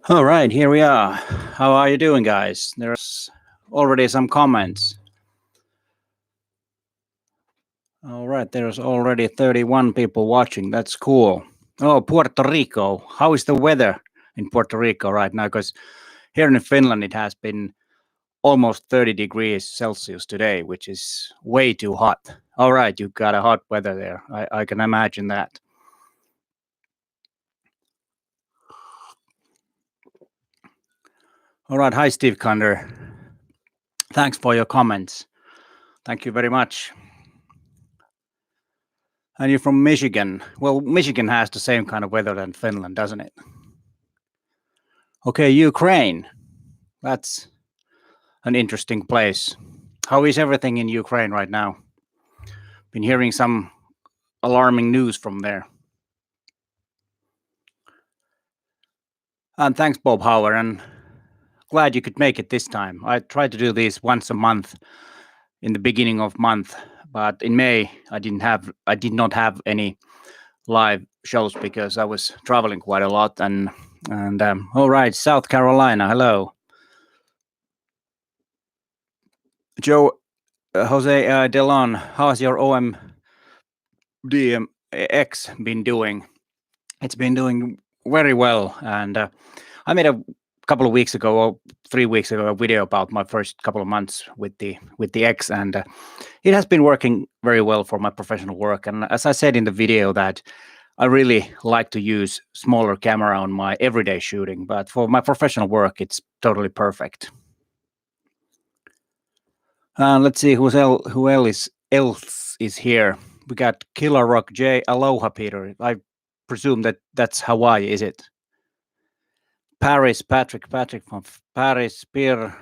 All right, here we are. How are you doing, guys? There's already some comments. All right, there's already 31 people watching. That's cool. Oh, Puerto Rico. How is the weather in Puerto Rico right now? Because here in Finland, it has been almost 30 degrees Celsius today, which is way too hot. All right, you got a hot weather there. I can imagine that. All right, hi, Steve Kunder. Thanks for your comments. Thank you very much. And you're from Michigan. Well, Michigan has the same kind of weather than Finland, doesn't it? Okay, Ukraine. That's an interesting place. How is everything in Ukraine right now? Been hearing some alarming news from there. And thanks, Bob Hauer, and glad you could make it this time. I try to do this once a month in the beginning of month, but in May I did not have any live shows because I was traveling quite a lot. And all right, South Carolina, hello, Joe Jose Delon. How's your OMDX been doing? It's been doing very well, and I made a couple of weeks ago or 3 weeks ago a video about my first couple of months with the X, and it has been working very well for my professional work. And as I said in the video, that I really like to use smaller camera on my everyday shooting, but for my professional work, it's totally perfect. Let's see who else is here. We got Killer Rock J. Aloha, Peter. I presume that's Hawaii, is it? Paris, Patrick from Paris, Pierre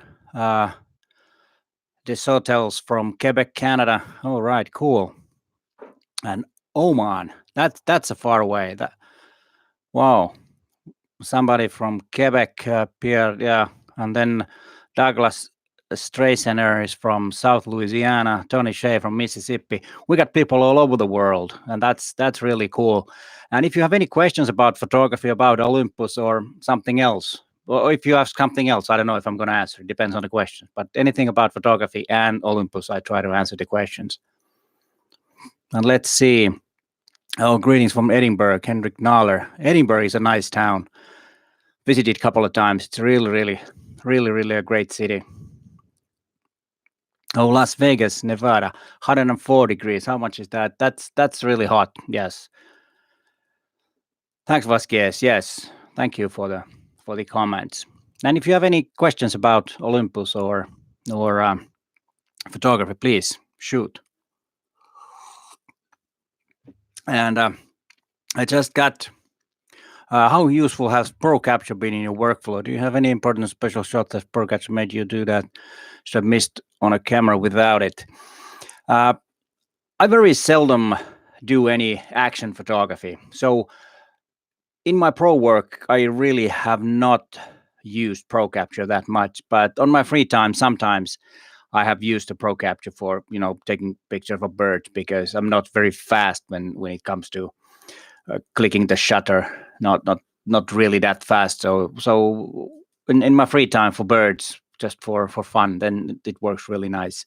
Desotels from Quebec, Canada. All right, cool. And Oman, that's a far away. Wow, somebody from Quebec, Pierre, yeah. And then Douglas Straysener is from South Louisiana. Tony Shea from Mississippi. We got people all over the world, and that's really cool. And if you have any questions about photography, about Olympus or something else, or if you ask something else, I don't know if I'm going to answer. It depends on the question. But anything about photography and Olympus, I try to answer the questions. And let's see. Oh, greetings from Edinburgh, Henrik Nahler. Edinburgh is a nice town. Visited a couple of times. It's really a great city. Oh, Las Vegas, Nevada, 104 degrees. How much is that? That's really hot. Yes. Thanks, Vasquez. Yes. Thank you for the comments. And if you have any questions about Olympus or photography, please shoot. And I just got. How useful has Pro Capture been in your workflow? Do you have any important special shots that Pro Capture made you do that should have missed on a camera without it? I very seldom do any action photography. So in my pro work, I really have not used Pro Capture that much. But on my free time, sometimes I have used the Pro Capture for, taking pictures of birds, because I'm not very fast when it comes to clicking the shutter. Not really that fast. So in my free time for birds, just for fun, then it works really nice.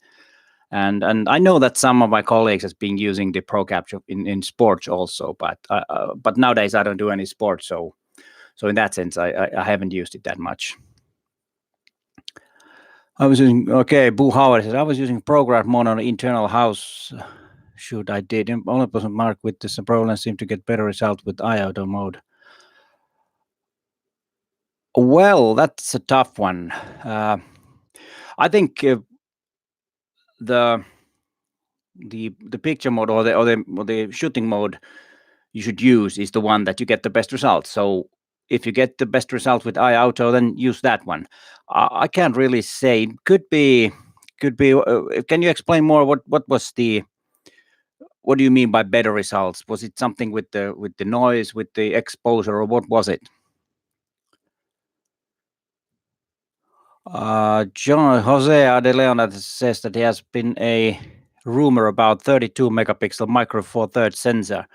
And I know that some of my colleagues has been using the Pro Capture in sports also, but nowadays I don't do any sports, so in that sense I haven't used it that much. Boo Howard says, I was using ProGraph mode on an internal house shoot I did. Olympus Mark with the Pro lens seemed to get better results with IODO mode. Well, that's a tough one. I think the picture mode or the shooting mode you should use is the one that you get the best results. So if you get the best results with iAuto, then use that one. I can't really say. Could be. Can you explain more? What do you mean by better results? Was it something with the noise, with the exposure, or what was it? John Jose De Leon says that there has been a rumor about 32 megapixel micro four thirds sensor.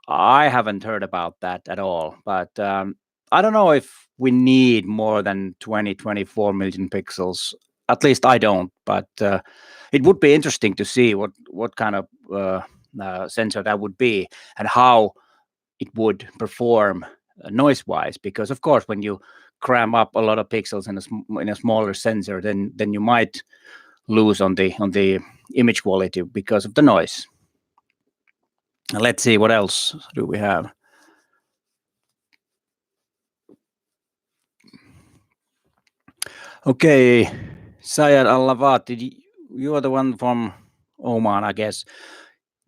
I haven't heard about that at all, but I don't know if we need more than 24 million pixels. At least I don't, but it would be interesting to see what kind of sensor that would be and how it would perform noise-wise. Because of course, when you cram up a lot of pixels in a smaller sensor, then you might lose on the image quality because of the noise. Let's see, what else do we have? Okay, Sayed Al-Lavati, you are the one from Oman, I guess.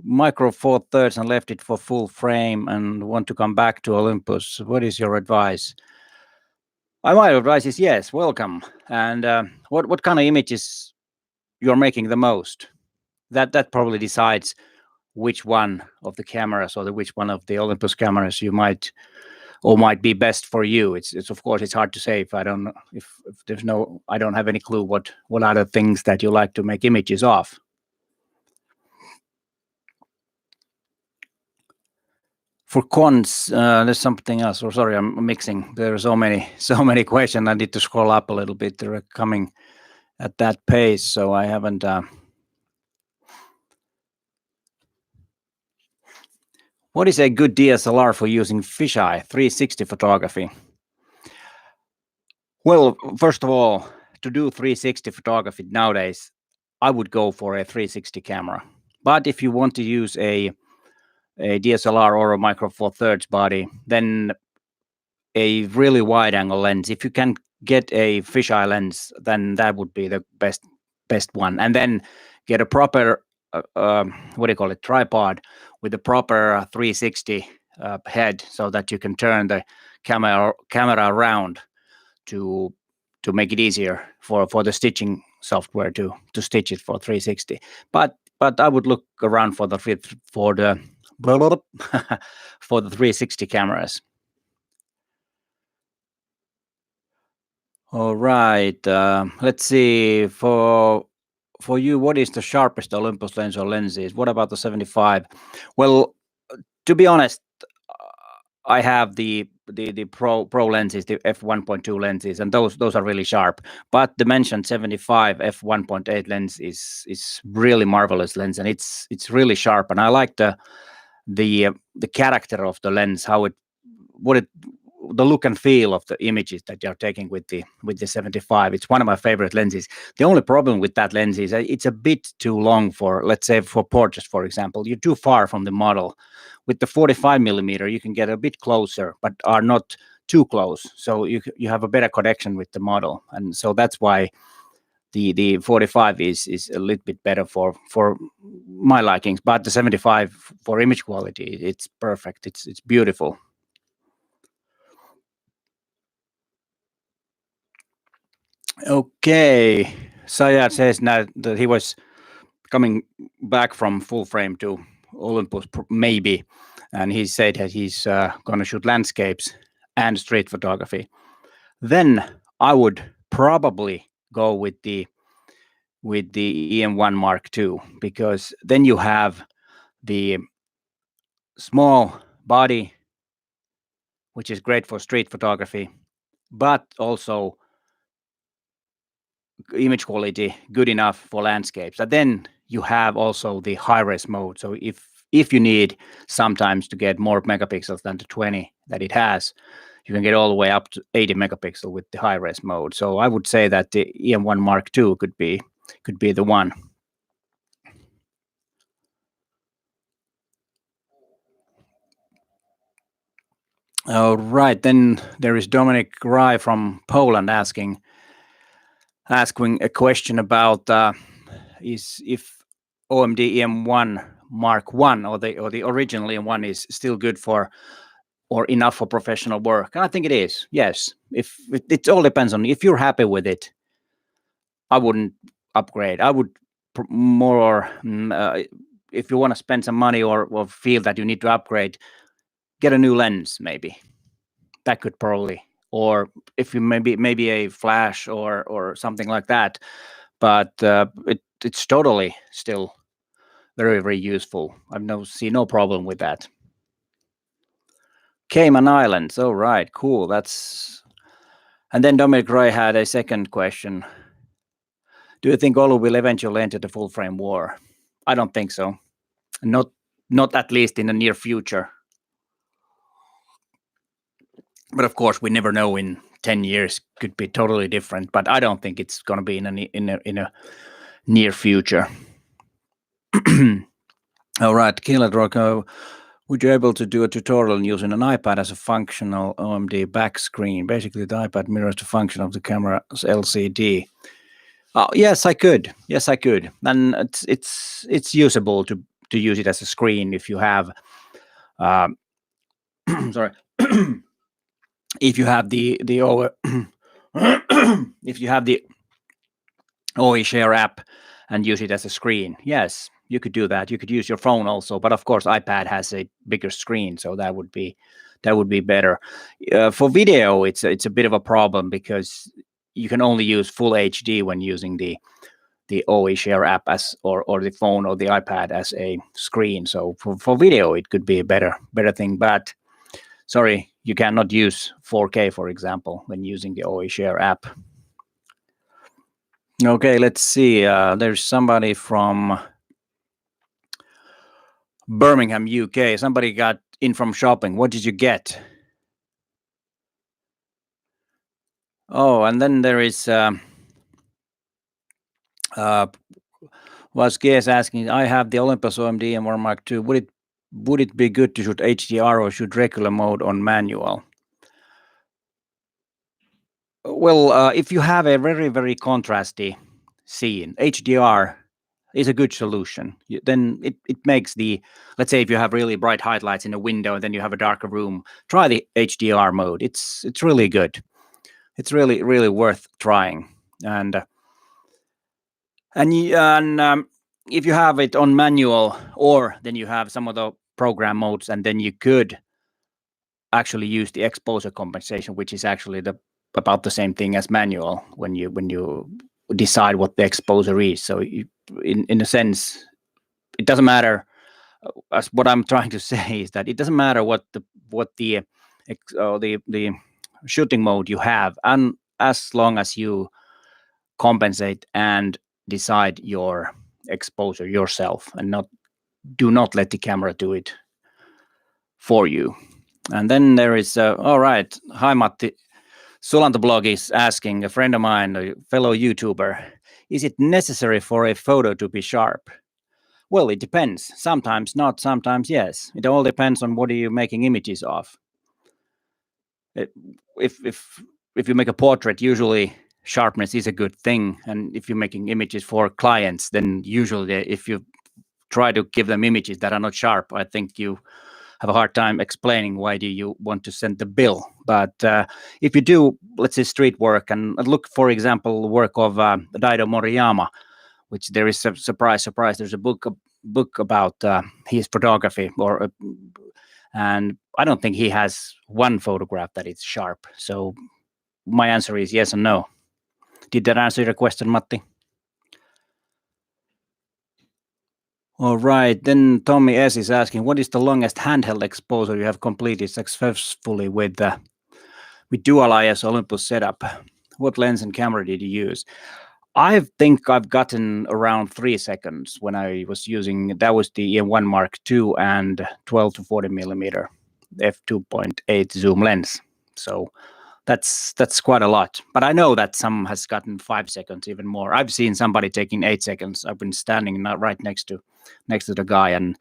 Micro four thirds and left it for full frame and want to come back to Olympus. What is your advice? My advice is yes, welcome. And what kind of images you're making the most? That probably decides which one of the cameras or which one of the Olympus cameras you might be best for you. It's of course it's hard to say if I don't if there's no I don't have any clue what are the things that you like to make images of. For cons, there's something else. Or sorry, I'm mixing. There are so many questions. I need to scroll up a little bit. They're coming at that pace, so I haven't. What is a good DSLR for using fisheye 360 photography? Well, first of all, to do 360 photography nowadays, I would go for a 360 camera. But if you want to use a DSLR or a micro four thirds body, then a really wide angle lens. If you can get a fisheye lens, then that would be the best one. And then get a proper what do you call it, tripod with a proper 360 head, so that you can turn the camera around to make it easier for the stitching software to stitch it for 360. But I would look around for the for the 360 cameras. All right. Let's see. For you, what is the sharpest Olympus lens or lenses? What about the 75? Well, to be honest, I have the pro lenses, the f1.2 lenses, and those are really sharp. But the mentioned 75 f1.8 lens is really marvelous lens, and it's really sharp. And I like the character of the lens, how the look and feel of the images that you're taking with the 75. It's one of my favorite lenses. The only problem with that lens is it's a bit too long for, let's say, for portraits, for example. You're too far from the model. With the 45 millimeter, you can get a bit closer, but are not too close. So you have a better connection with the model, and so that's why the 45 is a little bit better for my likings. But the 75 for image quality, it's perfect. It's beautiful. Okay, Sayat says now that he was coming back from full frame to Olympus, maybe, and he said that he's going to shoot landscapes and street photography. Then I would probably go with the EM1 Mark II, because then you have the small body, which is great for street photography, but also image quality good enough for landscapes. And then you have also the high res mode. So if you need sometimes to get more megapixels than the 20 that it has, you can get all the way up to 80 megapixel with the high res mode. So I would say that the EM1 Mark II could be the one. All right, then there is Dominic Rye from Poland asking a question about if OMD EM1 Mark I or the original EM1 is still good for or enough for professional work. And I think it is. Yes, if it all depends on if you're happy with it. I wouldn't upgrade. I would more if you want to spend some money or feel that you need to upgrade, get a new lens maybe. That could probably or if you maybe a flash or something like that. But it's totally still very, very useful. I've see no problem with that. Cayman Islands. All right, cool. And then Dominic Roy had a second question. Do you think Olu will eventually enter the full frame war? I don't think so. Not at least in the near future. But of course, we never know. In 10 years, could be totally different. But I don't think it's going to be in a near future. All right, Killer Drogo. Would you be able to do a tutorial using an iPad as a functional OMD back screen? Basically, the iPad mirrors the function of the camera's LCD. Oh, yes, I could. Yes, I could. And it's usable to use it as a screen if you have. Sorry. If you have the if you have the OE Share app and use it as a screen, yes, you could do that. You could use your phone also, but of course, iPad has a bigger screen, so that would be better. For video, it's a bit of a problem because you can only use full HD when using the OE Share app or the phone or the iPad as a screen. So for video, it could be a better thing. But sorry, you cannot use 4K, for example, when using the OE Share app. Okay, let's see. There's somebody from Birmingham, UK. Somebody got in from shopping. What did you get? Oh, and then there is was Guess asking, I have the Olympus OMD M1 Mark II. Would it be good to shoot HDR or shoot regular mode on manual? Well, if you have a very, very contrasty scene, HDR is a good solution. Then it makes let's say if you have really bright highlights in a window and then you have a darker room, try the HDR mode. It's really good. It's really, really worth trying. And if you have it on manual, or then you have some of the program modes, and then you could actually use the exposure compensation, which is actually about the same thing as manual when you decide what the exposure is. So in a sense, it doesn't matter. As what I'm trying to say is that it doesn't matter what the shooting mode you have, and as long as you compensate and decide your exposure yourself, and do not let the camera do it for you. And then there is all right. Hi, Matti. Sulantoblog is asking, a friend of mine, a fellow YouTuber, is it necessary for a photo to be sharp? Well, it depends. Sometimes not, sometimes yes. It all depends on what are you making images of. If you make a portrait, usually sharpness is a good thing. And if you're making images for clients, then usually if you try to give them images that are not sharp, I think you have a hard time explaining why do you want to send the bill. But if you do, let's say, street work, and look, for example, the work of Daido Moriyama, which there is a surprise, there's a book about his photography, and I don't think he has one photograph that is sharp. So my answer is yes and no. Did that answer your question, Matti? All right, then Tommy S is asking, what is the longest handheld exposure you have completed successfully with dual IS Olympus setup? What lens and camera did you use? I think I've gotten around 3 seconds when I was using, that was the M1 Mark II and 12 to 40 millimeter f2.8 zoom lens. So that's quite a lot. But I know that some has gotten 5 seconds, even more. I've seen somebody taking 8 seconds. I've been standing right next to the guy, and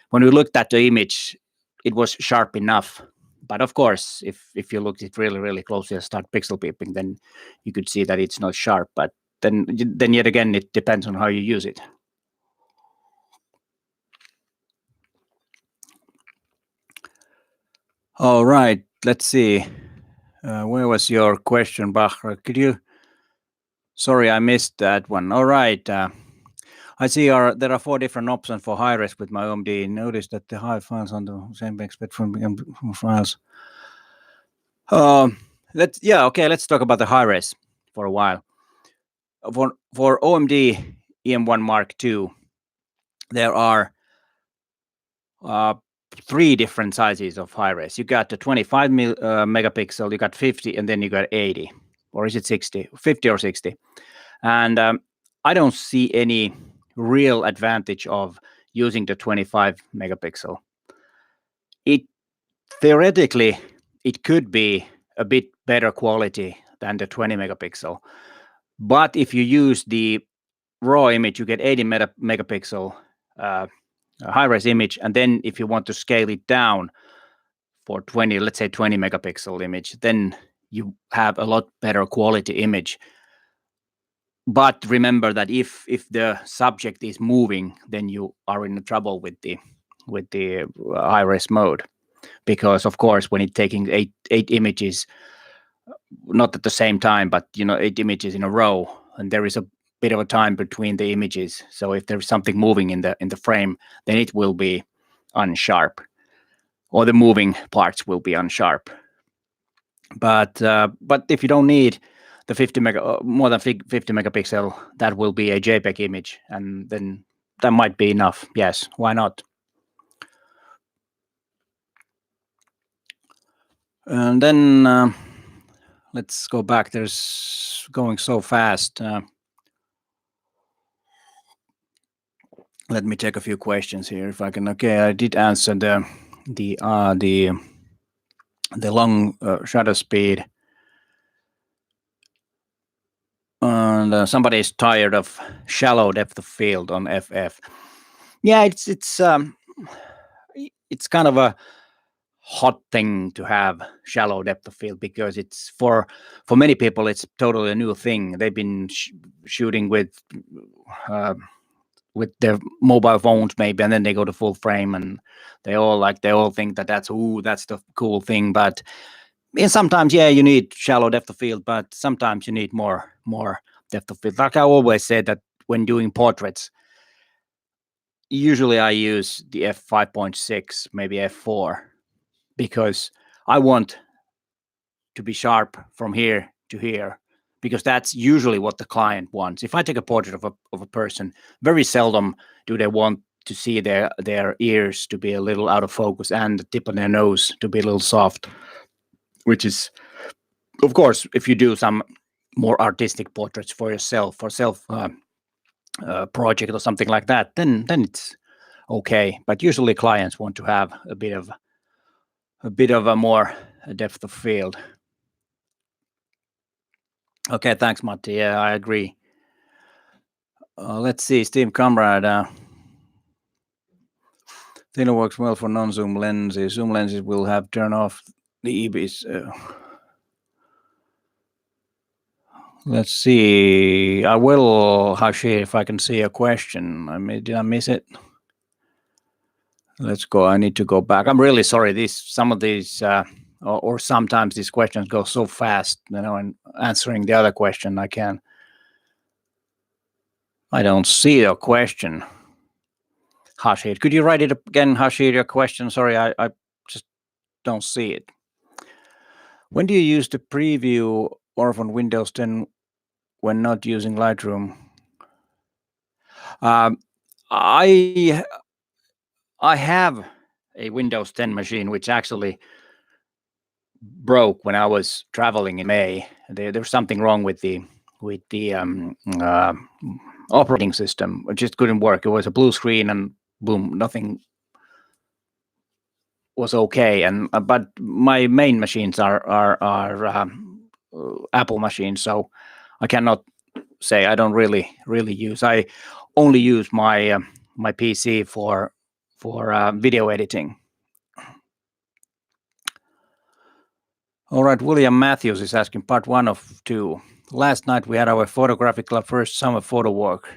when we looked at the image, it was sharp enough. But of course, if you looked at it really, really closely and start pixel peeping, then you could see that it's not sharp. But then yet again, it depends on how you use it. All right, let's see. Where was your question, Bachra? Could you? Sorry, I missed that one. All right. I see there are 4 different options for high res with my OMD. Notice that the high files on the same expect from files. Let's talk about the high res for a while. For OMD EM1 Mark II, there are uh, three different sizes of high res. You got the 25 megapixel, you got 50, and then you got 80, or is it 60? 50 or 60. And I don't see any real advantage of using the 25 megapixel. It theoretically it could be a bit better quality than the 20 megapixel, but if you use the raw image, you get 80 megapixel high res image, and then if you want to scale it down for 20, let's say 20 megapixel image, then you have a lot better quality image. But remember that if the subject is moving, then you are in trouble with the high res mode, because of course when it's taking eight images, not at the same time, but 8 images in a row, and there is a bit of a time between the images. So if there's something moving in the frame, then it will be unsharp, or the moving parts will be unsharp. But if you don't need the more than 50 megapixel, that will be a JPEG image, and then that might be enough. Yes, why not? And then let's go back. There's going so fast. Let me check a few questions here if I can. Okay, I did answer the long shutter speed. And somebody is tired of shallow depth of field on FF. Yeah, it's kind of a hot thing to have shallow depth of field, because it's for many people it's totally a new thing. They've been shooting with their mobile phones maybe, and then they go to full frame, and they all think that that's the cool thing. But sometimes you need shallow depth of field, but sometimes you need more depth of field. Like I always say that when doing portraits, usually I use the f5.6, maybe f4, because I want to be sharp from here to here, because that's usually what the client wants. If I take a portrait of a person, very seldom do they want to see their ears to be a little out of focus and the tip of their nose to be a little soft, which is, of course, if you do some more artistic portraits for yourself, for self project or something like that, then it's okay. But usually clients want to have a bit of a more depth of field. Okay, thanks, Matti. Yeah, I agree. Let's see, Steve Comrade. Thinner works well for non-zoom lenses. Zoom lenses will have turn off the EBs. Let's see. I will, Hashi, if I can see a question. Did I miss it? Let's go. I need to go back. I'm really sorry. Some of these, or sometimes these questions go so fast, and answering the other question, I don't see a question. Hashid, could you write it again, Hashid, your question? Sorry, I just don't see it. When do you use the preview or on Windows 10 when not using Lightroom? I have a Windows 10 machine, which actually broke when I was traveling in May. There was something wrong with the operating system. It just couldn't work. It was a blue screen, and boom, nothing was okay. And but my main machines are Apple machines, so I cannot say. I don't really use. I only use my my PC for video editing. All right, William Matthews is asking part 1 of 2. Last night we had our photographic club first summer photo walk.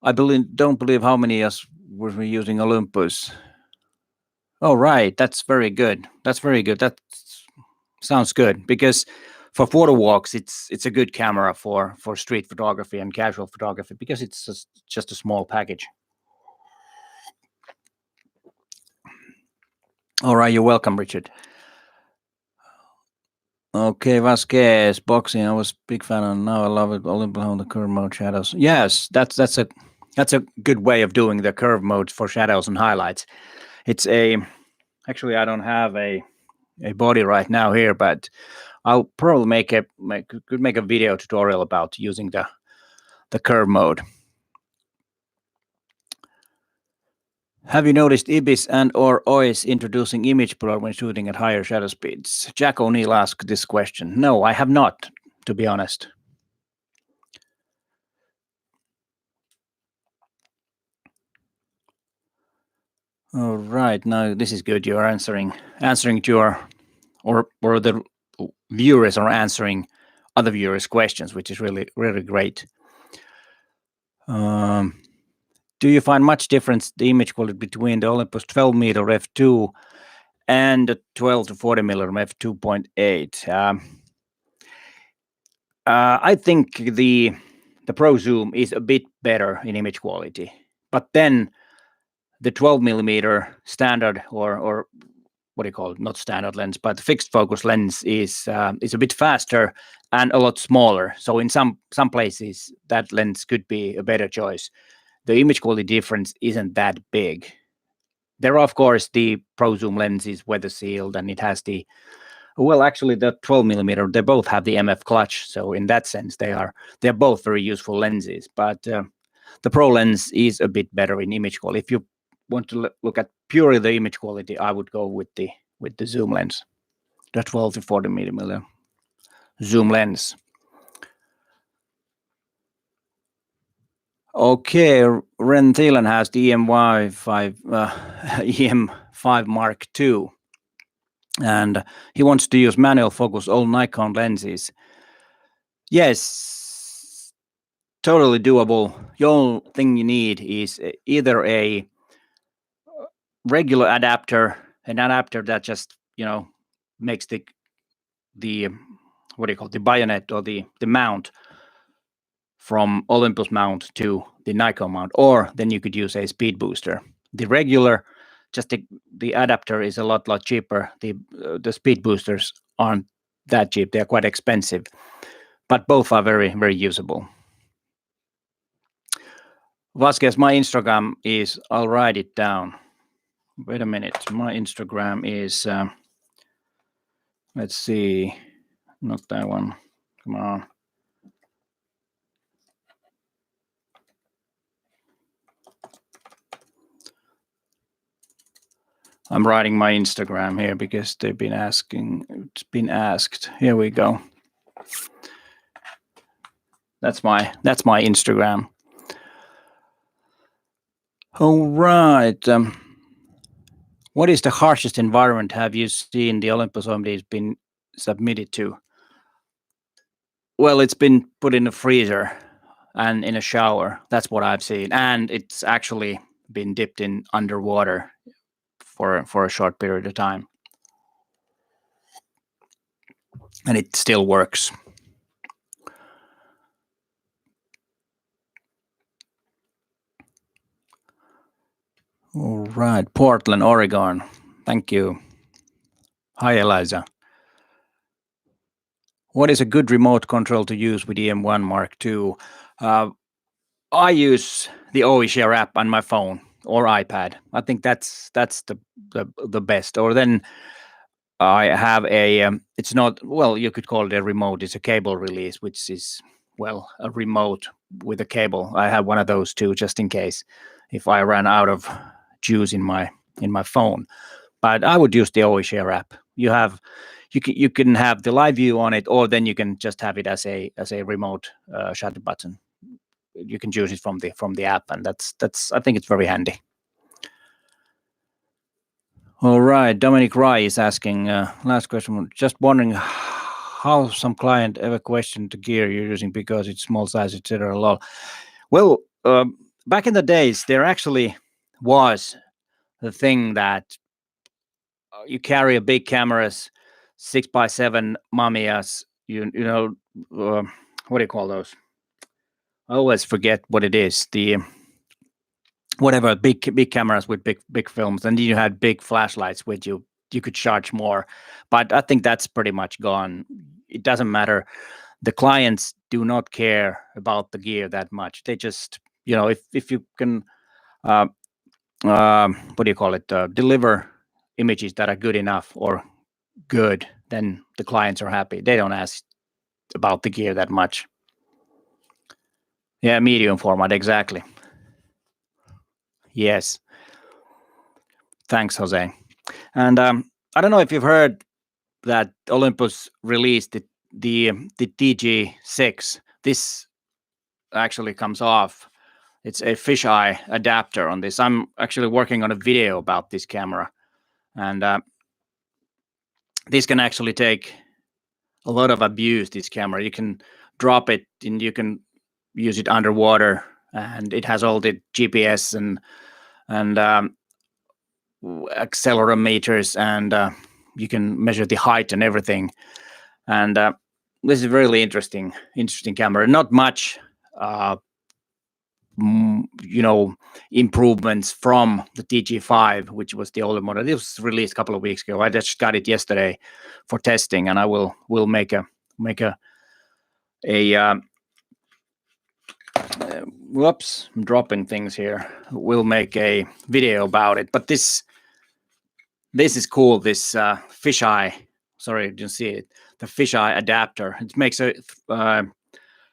I don't believe how many of us were using Olympus. Oh, right, that's very good. That sounds good, because for photo walks, it's a good camera for street photography and casual photography, because it's just a small package. All right, you're welcome, Richard. Okay, Vasquez, boxing. I was a big fan of. Now I love it. Olympus on the curve mode shadows. Yes, that's a good way of doing the curve mode for shadows and highlights. It's a actually I don't have a body right now here, but I'll probably could make a video tutorial about using the curve mode. Have you noticed IBIS and or OIS introducing image blur when shooting at higher shutter speeds? Jack O'Neill asked this question. No, I have not, to be honest. All right, now this is good. You are answering to your or the viewers are answering other viewers' questions, which is really great. Do you find much difference the image quality between the Olympus 12 meter f2 and the 12 to 40 millimeter f2.8? I think the Pro Zoom is a bit better in image quality, but then the 12 millimeter standard or what do you call it? Not standard lens, but fixed focus lens is a bit faster and a lot smaller. So in some places that lens could be a better choice. The image quality difference isn't that big. There are of course the Pro Zoom lens is weather sealed and it has the actually the 12 millimeter they both have the MF clutch. So in that sense they're both very useful lenses. But the Pro lens is a bit better in image quality. If you want to look at purely the image quality, I would go with the zoom lens, the 12 to 40 millimeter zoom lens. Okay, Ren Thielen has the EM5 Mark II, and he wants to use manual focus all Nikon lenses. Yes, totally doable. The only thing you need is either a regular adapter, an adapter that just makes the what do you call it, the bayonet or the mount from Olympus mount to the Nikon mount, or then you could use a speed booster. The regular, just the adapter is a lot cheaper. The speed boosters aren't that cheap; they're quite expensive, but both are very very usable. Vasquez, my Instagram is. I'll write it down. Wait a minute. My Instagram is. Let's see. Not that one. Come on. I'm writing my Instagram here because they've been asking. It's been asked. Here we go. That's my Instagram. All right. What is the harshest environment have you seen the Olympus OMD been submitted to? Well, it's been put in a freezer and in a shower. That's what I've seen, and it's actually been dipped in underwater for a short period of time, and it still works. All right, Portland, Oregon. Thank you. Hi, Eliza. What is a good remote control to use with EM1 Mark II? I use the OEShare app on my phone or iPad. I think that's the best. Or then I have a it's not, well, you could call it a remote. It's a cable release, which is, well, a remote with a cable. I have one of those too, just in case if I ran out of juice in my phone. But I would use the OEShare app. You can have the live view on it, or then you can just have it as a remote shutter button. You can choose it from the app, and that's I think it's very handy. All right, Dominic Rai is asking last question. Just wondering how some client ever questioned the gear you're using because it's small size, etc. Well, back in the days, there actually was the thing that you carry a big cameras, 6x7 Mamiyas. You know what do you call those? I always forget what it is. The whatever big cameras with big films, and you had big flashlights with you you could charge more. But I think that's pretty much gone. It doesn't matter. The clients do not care about the gear that much. They just, if you can, what do you call it, deliver images that are good enough or good, then the clients are happy. They don't ask about the gear that much. Yeah, medium format, exactly. Yes. Thanks, Jose. And I don't know if you've heard that Olympus released the TG6. This actually comes off. It's a fisheye adapter on this. I'm actually working on a video about this camera, and this can actually take a lot of abuse. This camera, you can drop it and you can use it underwater, and it has all the GPS and accelerometers, and you can measure the height and everything. And this is a really interesting camera. Not much, improvements from the TG5, which was the older model. It was released a couple of weeks ago. I just got it yesterday for testing, and I will make a whoops, I'm dropping things here. We'll make a video about it. But this is cool. This fisheye. Sorry, you didn't see it. The fisheye adapter. It makes a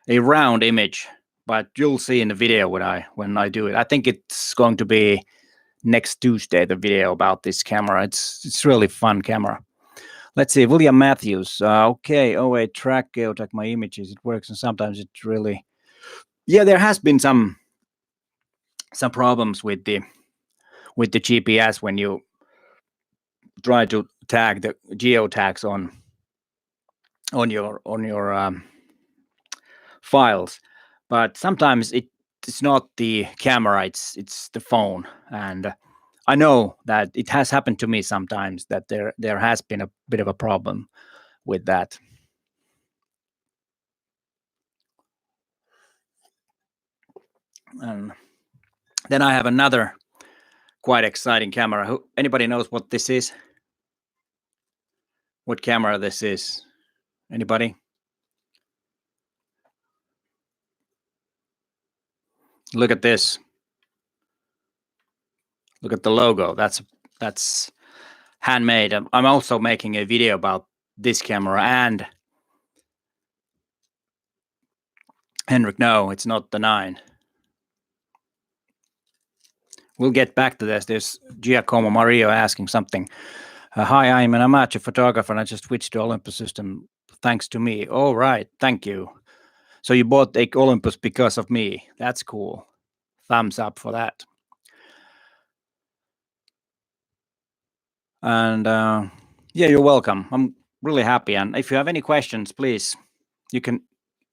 round image, but you'll see in the video when I do it. I think it's going to be next Tuesday, the video about this camera. It's really fun camera. Let's see, William Matthews. Okay, track geotack my images. It works, and sometimes it really. Yeah, there has been some problems with the GPS when you try to tag the geotags on your files, but sometimes it's not the camera, it's the phone. And I know that it has happened to me sometimes that there has been a bit of a problem with that. And then I have another quite exciting camera. Anybody knows what this is? What camera this is? Anybody? Look at this. Look at the logo. That's handmade. I'm also making a video about this camera. And Henrik, no, it's not the 9. We'll get back to this. There's Giacomo Mario asking something. Hi, I'm an amateur photographer and I just switched to Olympus system thanks to me. All right, thank you. So you bought a Olympus because of me. That's cool. Thumbs up for that. And yeah, you're welcome. I'm really happy. And if you have any questions, please, you can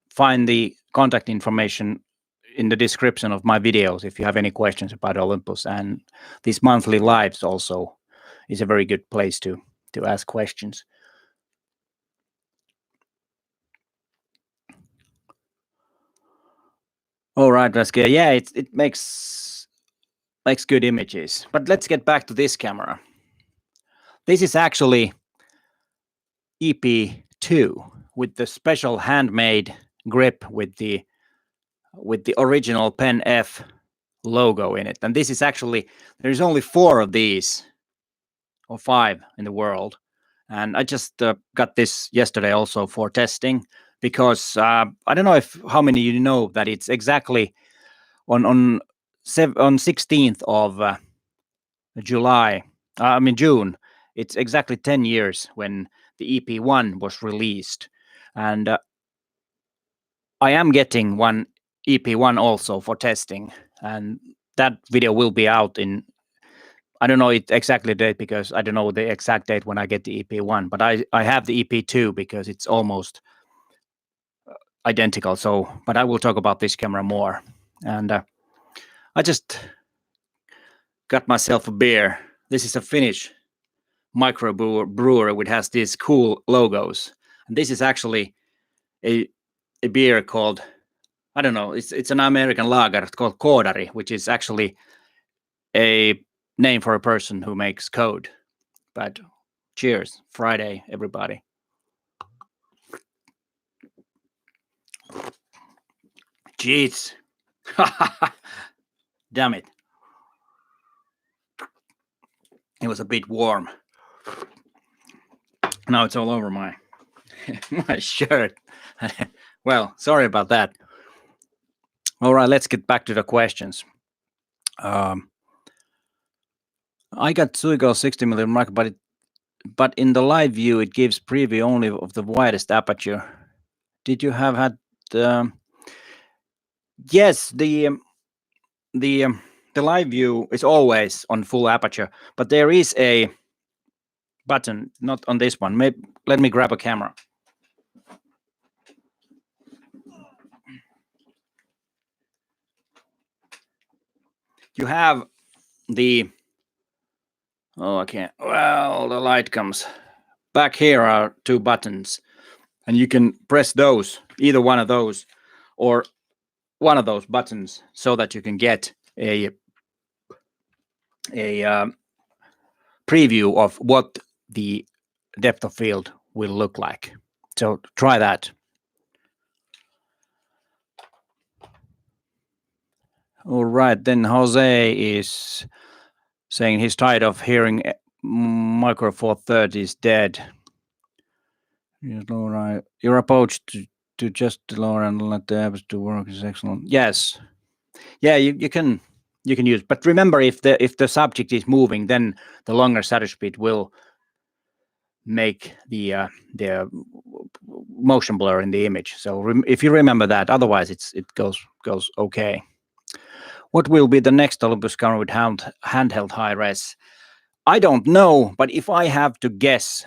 find the contact information in the description of my videos if you have any questions about Olympus. And these monthly lives also is a very good place to ask questions. All right, Vasquez. Yeah, it makes good images. But let's get back to this camera. This is actually EP2 with the special handmade grip with the original Pen F logo in it. And this is actually, there's only 4 of these or 5 in the world. And I just got this yesterday also for testing because I don't know how many you know that it's exactly on 16th of June. It's exactly 10 years when the EP1 was released. And I am getting one EP1 also for testing. And that video will be out in, I don't know exactly the date because I don't know the exact date when I get the EP1, but I have the EP2 because it's almost identical. So, but I will talk about this camera more. And I just got myself a beer. This is a Finnish microbrewer which has these cool logos. And this is actually a beer called, I don't know, it's an American lager called Kodari, which is actually a name for a person who makes code. But Cheers. Friday, everybody. Jeez. Damn it. It was a bit warm. Now it's all over my my shirt. Well, sorry about that. All right, let's get back to the questions. I got Zuiko 60mm micro, but in the live view it gives preview only of the widest aperture. Did you have had? Yes, the live view is always on full aperture, but there is a button, not on this one. Maybe let me grab a camera. You have the I can't. Well, the light comes. Back here are two buttons, and you can press those, either one of those, or one of those buttons, so that you can get a preview of what the depth of field will look like. So try that. All right, then Jose is saying he's tired of hearing Micro Four Thirds is dead. Your approach to just lower and let the apps to work is excellent. Yes, yeah, you can use, but remember, if the subject is moving, then the longer shutter speed will make the motion blur in the image. So if you remember that, otherwise it goes okay. What will be the next Olympus camera with handheld high res? I don't know, but if I have to guess,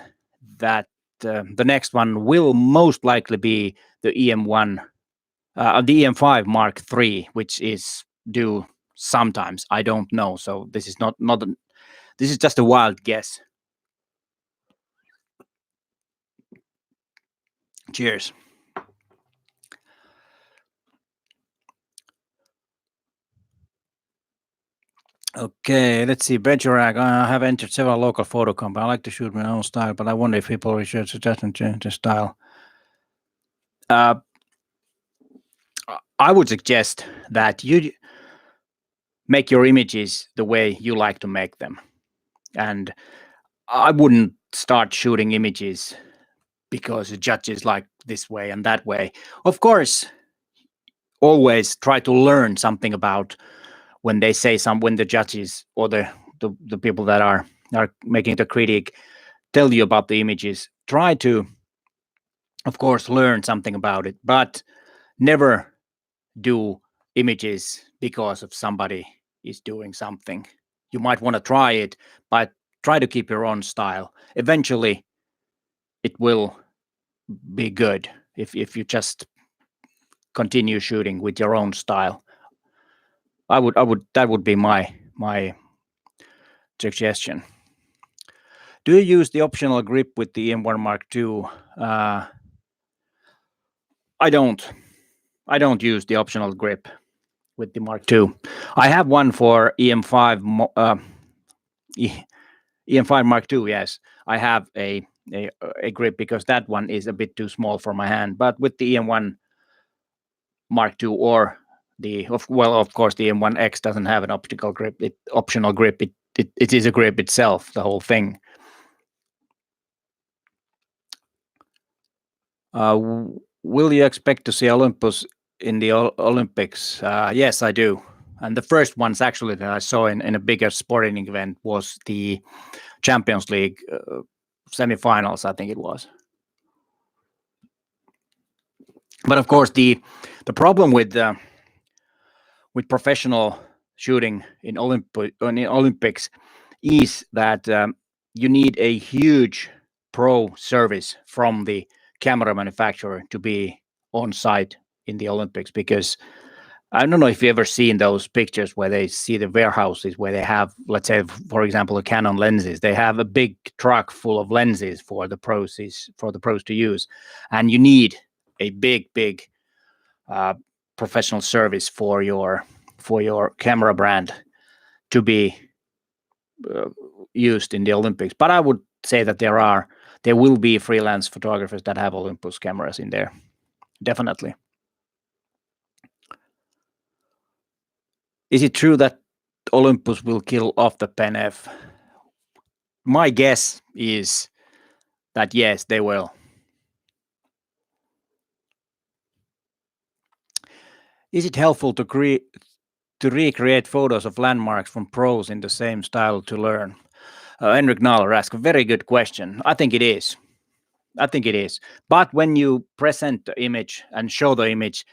that the next one will most likely be the EM1, the EM5 Mark III, which is due sometimes. I don't know, so this is not this is just a wild guess. Cheers. Okay, let's see. Benchmark. I have entered several local photo companies. I like to shoot my own style, but I wonder if people research suggestion change the style. I would suggest that you make your images the way you like to make them, and I wouldn't start shooting images because the judges like this way and that way. Of course, always try to learn something about when they say when the judges or the people that are making the critique tell you about the images. Try to, of course, learn something about it, but never do images because of somebody is doing something. You might want to try it, but try to keep your own style. Eventually, it will be good if you just continue shooting with your own style. That would be my suggestion. Do you use the optional grip with the EM1 Mark II? I don't use the optional grip with the Mark II. I have one for EM5 EM5 Mark II. Yes, I have a grip because that one is a bit too small for my hand. But with the EM1 Mark II or of course the EM1X doesn't have an optical grip. Optional grip. It is a grip itself. The whole thing. Will you expect to see Olympus in the Olympics? Yes, I do. And the first ones actually that I saw in a bigger sporting event was the Champions League semifinals, I think it was. But of course, the problem with professional shooting in Olympics is that you need a huge pro service from the camera manufacturer to be on site in the Olympics, because I don't know if you've ever seen those pictures where they see the warehouses where they have, let's say, for example, the Canon lenses. They have a big truck full of lenses for the pros to use, and you need a big professional service for your camera brand to be used in the Olympics. But I would say that there will be freelance photographers that have Olympus cameras in there, definitely. Is it true that Olympus will kill off the Pen F? My guess is that yes, they will. Is it helpful to recreate photos of landmarks from pros in the same style to learn? Henrik Nahler asked a very good question. I think it is. But when you present the image and show the image,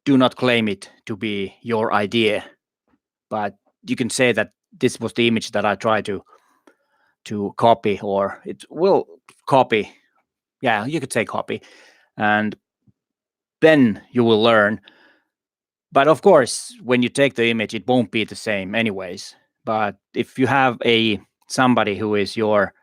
do not claim it to be your idea. But you can say that this was the image that I tried to copy, or it will copy. Yeah, you could say copy. And then you will learn. But of course, when you take the image, it won't be the same anyways. But if you have somebody who is your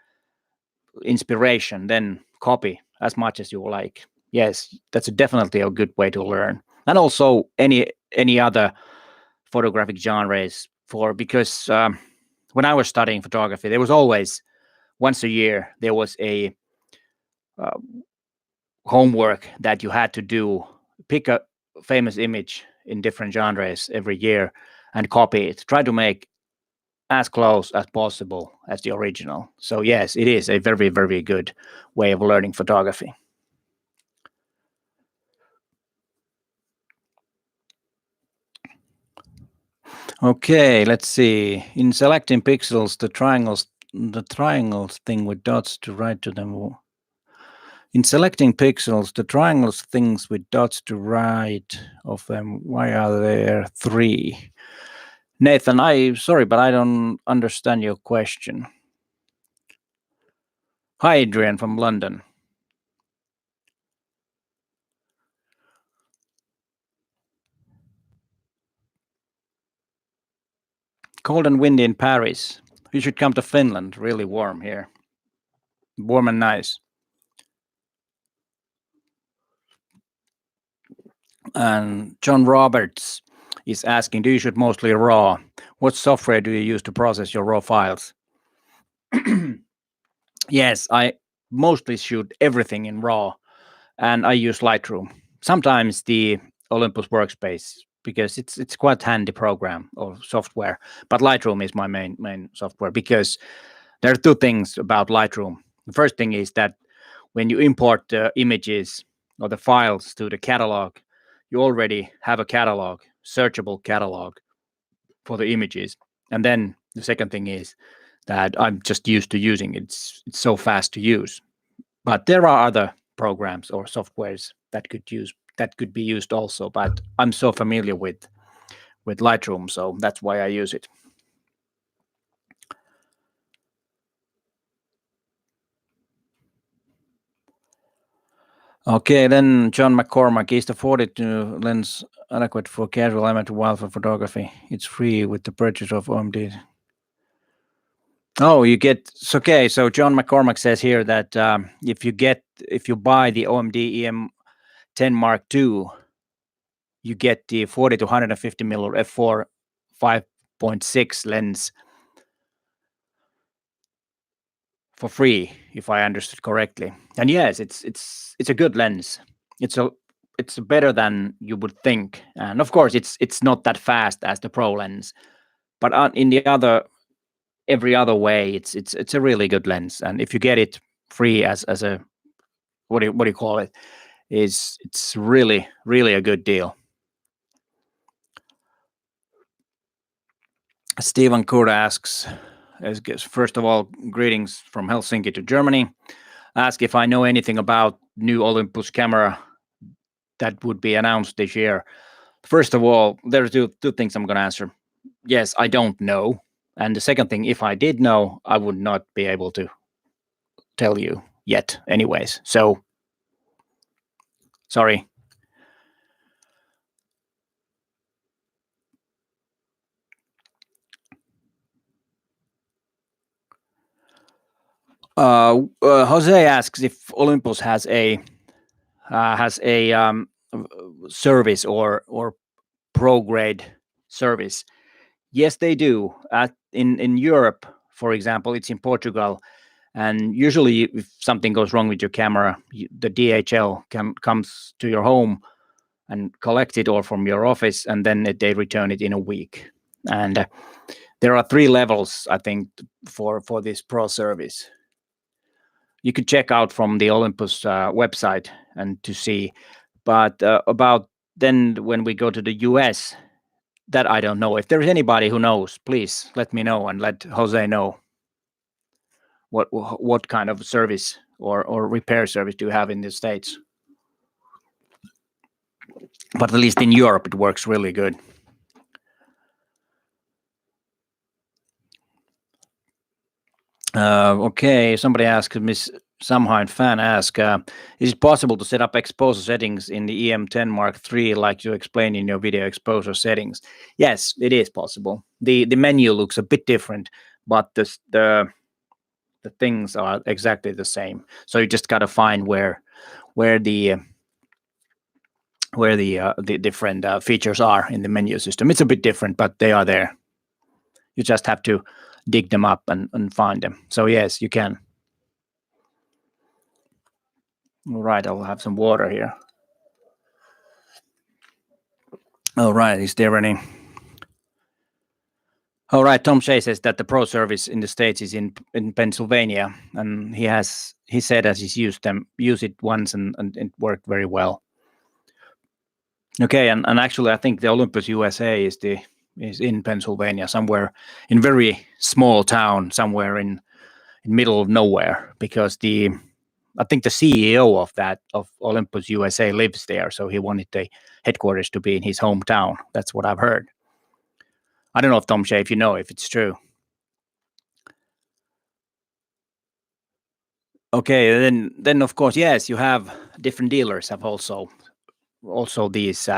inspiration, then copy as much as you like. Yes, that's definitely a good way to learn. And also any other photographic genres because when I was studying photography, there was always once a year there was a homework that you had to do, pick a famous image in different genres every year and copy it. Try to make as close as possible as the original. So yes, it is a very, very good way of learning photography. Okay, let's see. In selecting pixels, the triangles thing with dots to write to them. In selecting pixels, the triangles things with dots to right of them, why are there 3? Nathan, sorry, but I don't understand your question. Hi, Adrian from London. Cold and windy in Paris. You should come to Finland. Really warm here. Warm and nice. And John Roberts is asking, do you shoot mostly RAW? What software do you use to process your RAW files? Yes, I mostly shoot everything in RAW, and I use Lightroom. Sometimes the Olympus Workspace, because it's quite handy program or software. But Lightroom is my main software, because there are 2 things about Lightroom. The first thing is that when you import the images or the files to the catalog, you already have a catalog, searchable catalog for the images. And then the second thing is that I'm just used to using it. It's so fast to use. But there are other programs or softwares that could be used also. But I'm so familiar with Lightroom, so that's why I use it. Okay, then John McCormack, is the 42 lens adequate for casual amateur wildlife photography? It's free with the purchase of OMD. Oh, okay. So John McCormack says here that if you buy the OMD EM10 Mark II, you get the 40 to 150 mm f4 5.6 lens for free, if I understood correctly. And yes, it's a good lens. It's better than you would think, and of course, it's not that fast as the Pro lens, but in the every other way, it's a really good lens. And if you get it free as a what do you call it, it's really a good deal. Stephen Kura asks, first of all, greetings from Helsinki to Germany. Ask if I know anything about new Olympus camera that would be announced this year. First of all, there are two things I'm going to answer. Yes, I don't know. And the second thing, if I did know, I would not be able to tell you yet anyways. So, sorry. Jose asks if Olympus has a service or pro grade service. Yes, they do. In Europe, for example, it's in Portugal. And usually, if something goes wrong with your camera, the DHL comes to your home and collect it, or from your office, and then they return it in a week. And there are 3 levels, I think, for this Pro service. You could check out from the Olympus website and to see. But about then when we go to the US, that I don't know. If there's anybody who knows, please let me know and let Jose know what kind of service or repair service do you have in the States. But at least in Europe, it works really good. Okay, somebody asked, Miss Samhain fan asked, is it possible to set up exposure settings in the EM10 Mark III like you explained in your video exposure settings? Yes, it is possible. The menu looks a bit different, but the things are exactly the same. So you just gotta find where the different features are in the menu system. It's a bit different, but they are there. You just have to dig them up and find them. So yes, you can. All right, I'll have some water here. All right, is there any? All right, Tom Shea says that the Pro service in the States is in Pennsylvania, and he said as he's used it once and it worked very well. Okay, and actually I think the Olympus USA is in Pennsylvania, somewhere in very small town, somewhere in middle of nowhere, because I think the CEO of Olympus USA lives there, so he wanted the headquarters to be in his hometown. That's what I've heard. I don't know if Tom Shea, if you know if it's true. Okay, then of course, yes, you have different dealers have also these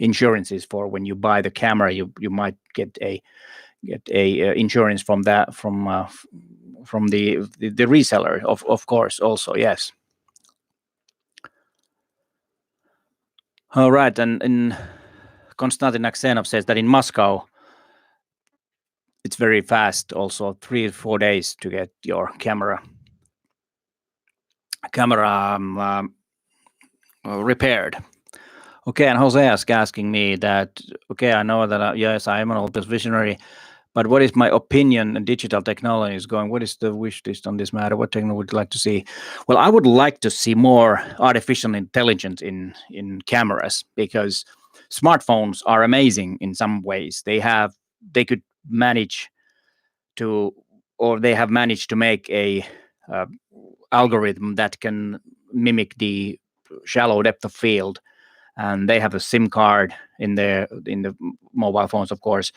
insurances for when you buy the camera. You might get a insurance from the reseller, of course, also, yes. All right, and Konstantin Aksenov says that in Moscow it's very fast, also 3 or 4 days to get your camera repaired. Okay, and Jose is asking me that, okay, I know that, yes, I am an Olympus visionary, but what is my opinion on digital technology is going? What is the wish list on this matter? What technology would you like to see? Well, I would like to see more artificial intelligence in cameras, because smartphones are amazing in some ways. They have managed to make a algorithm that can mimic the shallow depth of field, and they have a SIM card in the mobile phones, of course.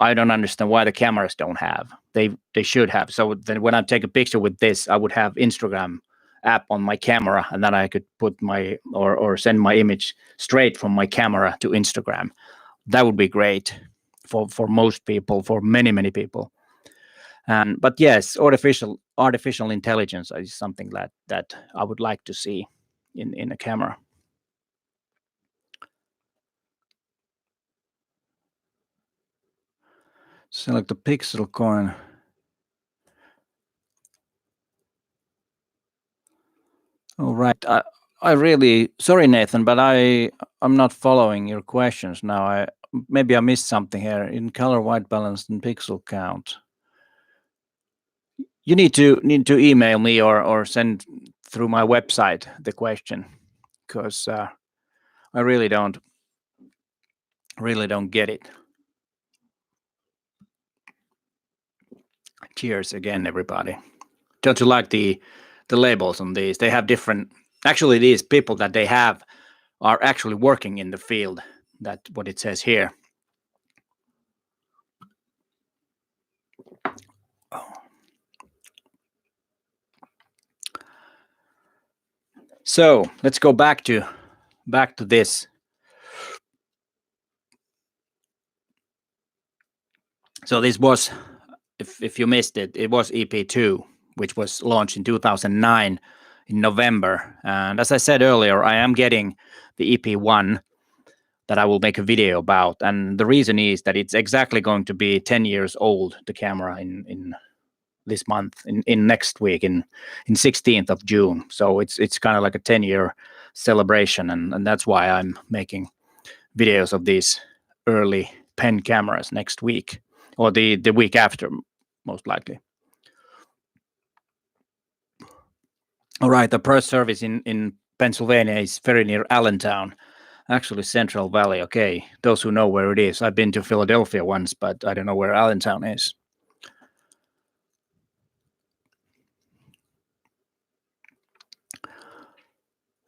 I don't understand why the cameras don't have. They should have. So then when I take a picture with this, I would have Instagram app on my camera, and then I could put my or send my image straight from my camera to Instagram. That would be great for most people, for many people. But yes, artificial intelligence is something that I would like to see in a camera. Select the pixel coin. All right. I really sorry, Nathan, but I'm not following your questions now. Maybe I missed something here in color, white balance, and pixel count. You need to email me or send through my website the question, because I really don't get it. Cheers again, everybody. Don't you like the labels on these? They have different. Actually, these people that they have are actually working in the field. That's what it says here. So let's go back to this. So this was, if you missed it, it was EP2, which was launched in 2009 in November. And as I said earlier, I am getting the EP1 that I will make a video about. And the reason is that it's exactly going to be 10 years old, the camera, in this month, in next week, in 16th of June. So it's kind of like a 10-year celebration, and that's why I'm making videos of these early pen cameras next week, or the week after, most likely. All right, the Perth service in Pennsylvania is very near Allentown, actually Central Valley. Okay, those who know where it is. I've been to Philadelphia once, but I don't know where Allentown is.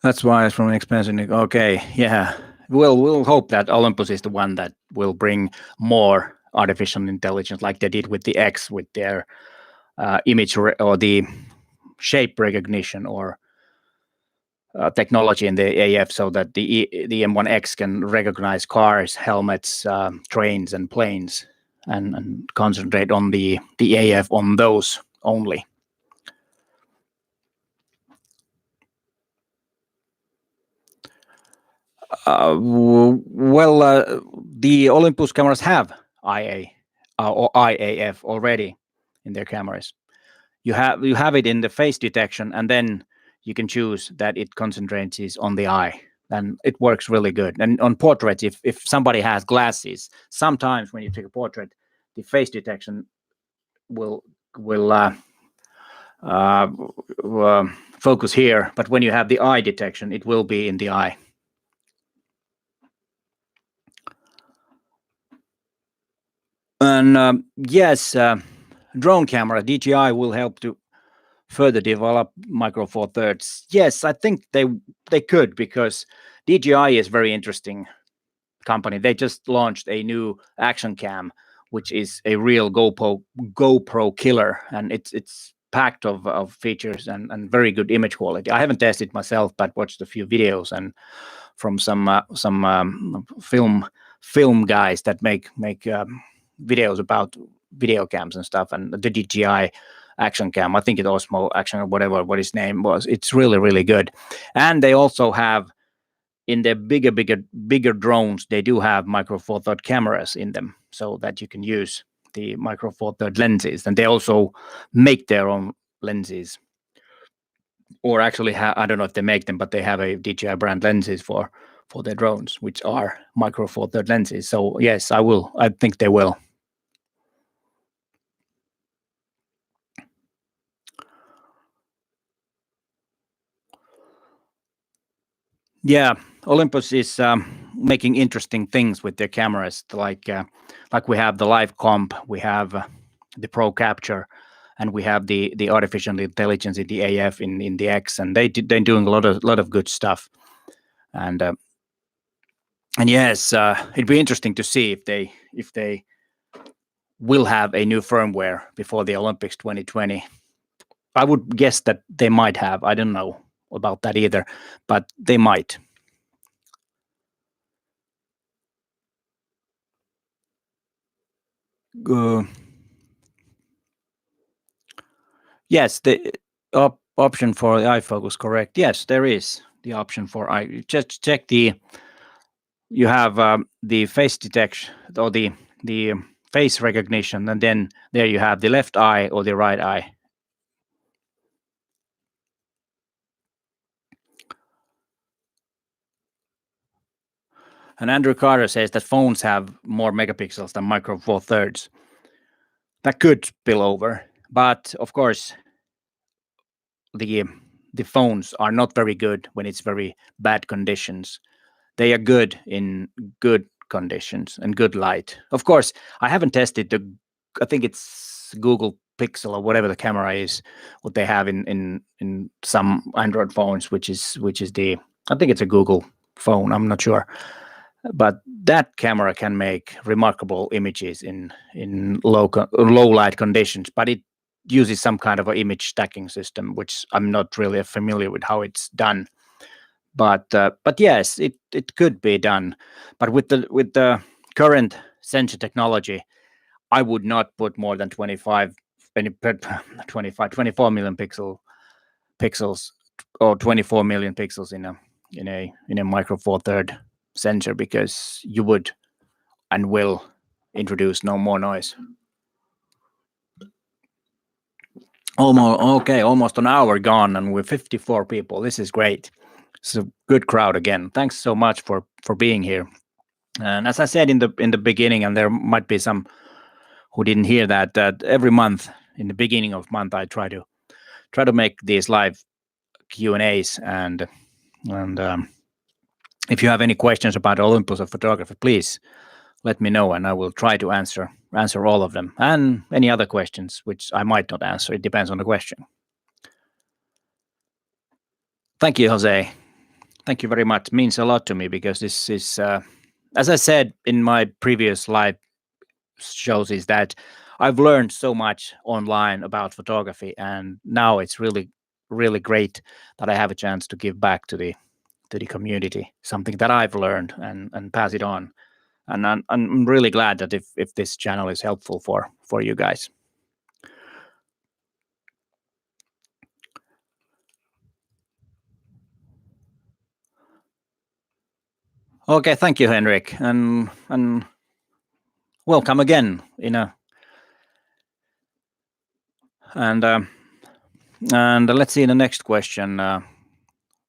That's why it's from expensive. Okay, yeah. We'll hope that Olympus is the one that will bring more artificial intelligence, like they did with the X, with their image or the shape recognition, or technology in the AF, so that the M1X can recognize cars, helmets, trains, and planes, and concentrate on the AF on those only. The Olympus cameras have IA or IAF already in their cameras. You have it in the face detection, and then you can choose that it concentrates on the eye, and it works really good. And on portraits, if somebody has glasses, sometimes when you take a portrait, the face detection will focus here, but when you have the eye detection, it will be in the eye. And yes, drone camera DJI will help to further develop Micro Four Thirds. Yes, I think they could, because DJI is very interesting company. They just launched a new action cam, which is a real GoPro killer, and it's packed of features and very good image quality. I haven't tested myself, but watched a few videos and from some film guys that make videos about video cams and stuff, and the DJI action cam, I think it Osmo action or whatever what his name was, it's really good. And they also have, in their bigger drones, they do have Micro Four Third cameras in them, so that you can use the Micro Four Third lenses, and they also make their own lenses, or actually I don't know if they make them, but they have a DJI brand lenses for their drones, which are Micro Four Third lenses. So yes, I think they will. Yeah, Olympus is making interesting things with their cameras, like we have the live comp, we have the pro capture, and we have the artificial intelligence in the AF in the X, and they're doing a lot of good stuff. And yes, it'd be interesting to see if they will have a new firmware before the Olympics 2020. I would guess that they might have. I don't know about that either, but they might. Yes, the option for the eye focus, correct. Yes, there is the option for eye. Just check you have the face detection, or the face recognition, and then there you have the left eye or the right eye. And Andrew Carter says that phones have more megapixels than Micro Four Thirds. That could spill over, but of course, the phones are not very good when it's very bad conditions. They are good in good conditions and good light. Of course, I haven't tested I think it's Google Pixel or whatever the camera is, what they have in some Android phones, which is I think it's a Google phone. I'm not sure, but that camera can make remarkable images in low light conditions. But it uses some kind of an image stacking system, which I'm not really familiar with how it's done. But yes, it could be done. But with the current sensor technology, I would not put more than 24 million pixels or 24 million pixels in a Micro Four Third sensor, because you would and will introduce no more noise. Almost an hour gone, and we're 54 people. This is great. It's a good crowd again. Thanks so much for being here. And as I said in the beginning, and there might be some who didn't hear that every month in the beginning of month I try to make these live Q&As, and if you have any questions about Olympus or photography, please let me know, and I will try to answer all of them, and any other questions which I might not answer. It depends on the question. Thank you, Jose. Thank you very much. It means a lot to me, because this is, as I said in my previous live shows, is that I've learned so much online about photography, and now it's really, really great that I have a chance to give back to the community something that I've learned and pass it on. And I'm really glad that if this channel is helpful for you guys. Okay, thank you, Henrik, and welcome again. And let's see the next question.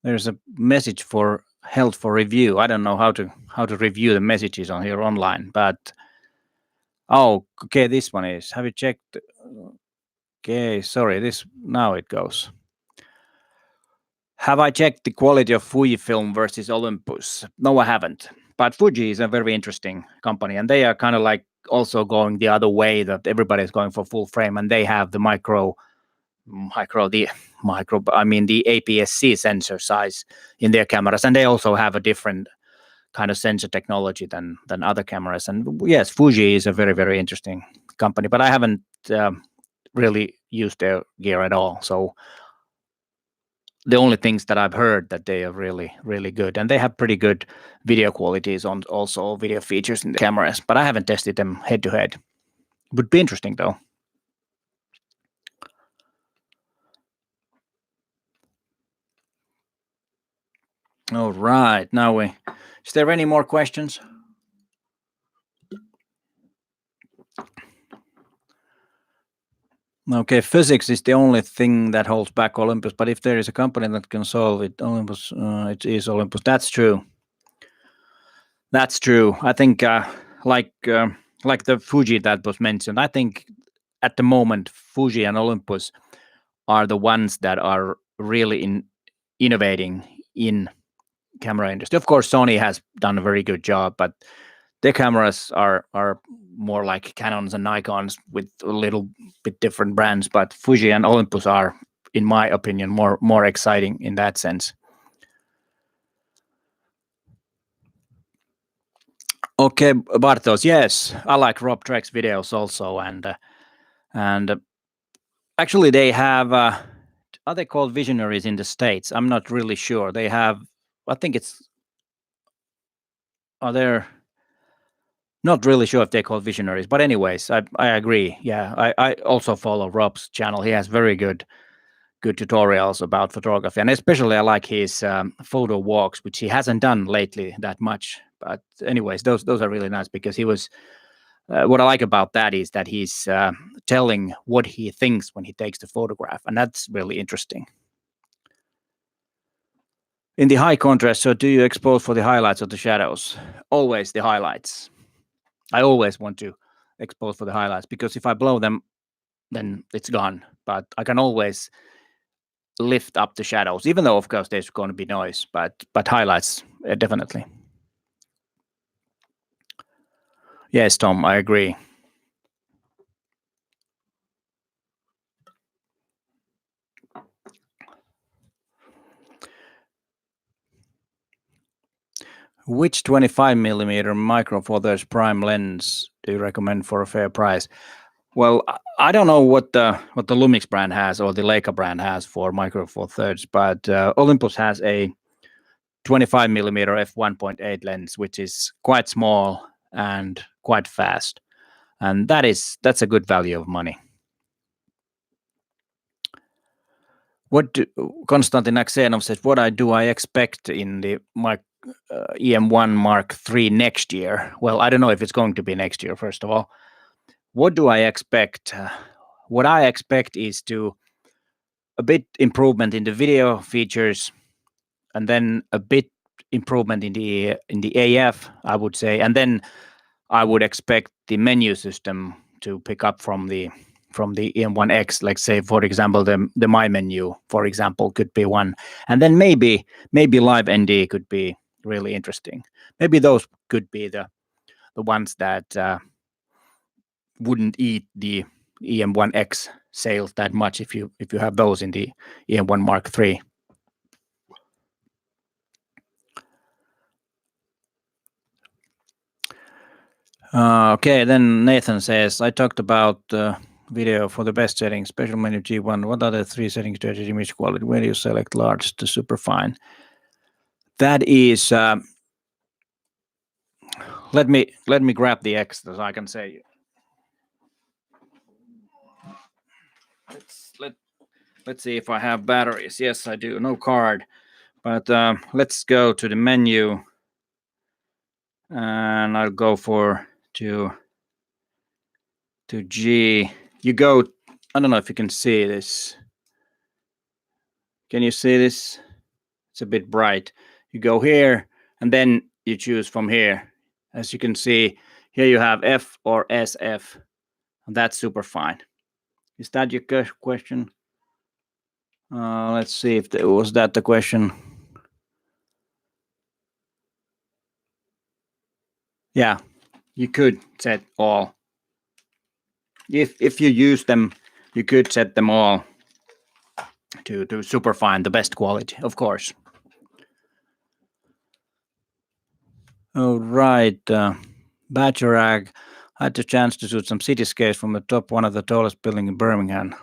There's a message for held for review. I don't know how to review the messages on here online, but okay, this one is. Have you checked? Okay, sorry. Now it goes. Have I checked the quality of Fujifilm versus Olympus? No, I haven't. But Fuji is a very interesting company, and they are kind of like also going the other way, that everybody is going for full frame, and they have the the APS-C sensor size in their cameras, and they also have a different kind of sensor technology than other cameras. And yes, Fuji is a very, very interesting company, but I haven't really used their gear at all. So the only things that I've heard that they are really, really good, and they have pretty good video qualities on also video features in the cameras, but I haven't tested them head to head. Would be interesting though. All right, now is there any more questions? Okay, physics is the only thing that holds back Olympus, but if there is a company that can solve it, Olympus, it is Olympus. That's true. That's true. I think like the Fuji that was mentioned, I think at the moment Fuji and Olympus are the ones that are really innovating in camera industry. Of course, Sony has done a very good job, but their cameras are more like Canons and Nikons with a little bit different brands. But Fuji and Olympus are, in my opinion, more exciting in that sense. Okay, Bartos, yes, I like Rob Treck's videos also, and actually they have are they called visionaries in the States? I'm not really sure. They have, I think are there. Not really sure if they're called visionaries, but anyways, I agree. Yeah, I also follow Rob's channel. He has very good tutorials about photography, and especially I like his photo walks, which he hasn't done lately that much. But anyways, those are really nice, because he was. What I like about that is that he's telling what he thinks when he takes the photograph, and that's really interesting. In the high contrast, so do you expose for the highlights or the shadows? Always the highlights. I always want to expose for the highlights, because if I blow them, then it's gone. But I can always lift up the shadows, even though of course there's going to be noise, but highlights definitely. Yes, Tom, I agree. Which 25mm micro four thirds prime lens do you recommend for a fair price? Well, I don't know what the Lumix brand has or the Leica brand has for micro four thirds, but Olympus has a 25mm f1.8 lens, which is quite small and quite fast, and that's a good value of money. Konstantin Aksenov says, what do I expect in the EM1 Mark III next year? Well, I don't know if it's going to be next year, first of all. What do I expect? What I expect is to a bit improvement in the video features, and then a bit improvement in the AF, I would say, and then I would expect the menu system to pick up from the EM1X. Like say, for example, the My Menu, for example, could be one, and then maybe Live ND could be really interesting. Maybe those could be the ones that wouldn't eat the EM1X sales that much if you have those in the EM1 Mark III. Okay, then Nathan says, I talked about video for the best settings, special menu G1. What are the 3 settings to achieve image quality? Where do you select large to super fine? That is, let me grab the X so I can say. Let's see if I have batteries. Yes, I do. No card, but let's go to the menu, and I'll go to G. You go. I don't know if you can see this. Can you see this? It's a bit bright. You go here, and then you choose from here. As you can see, here you have F or SF, and that's super fine. Is that your question? Let's see if was that the question. Yeah, you could set all. If you use them, you could set them all to super fine, the best quality, of course. All right, Badgerag. I had the chance to shoot some cityscapes from the top one of the tallest building in Birmingham.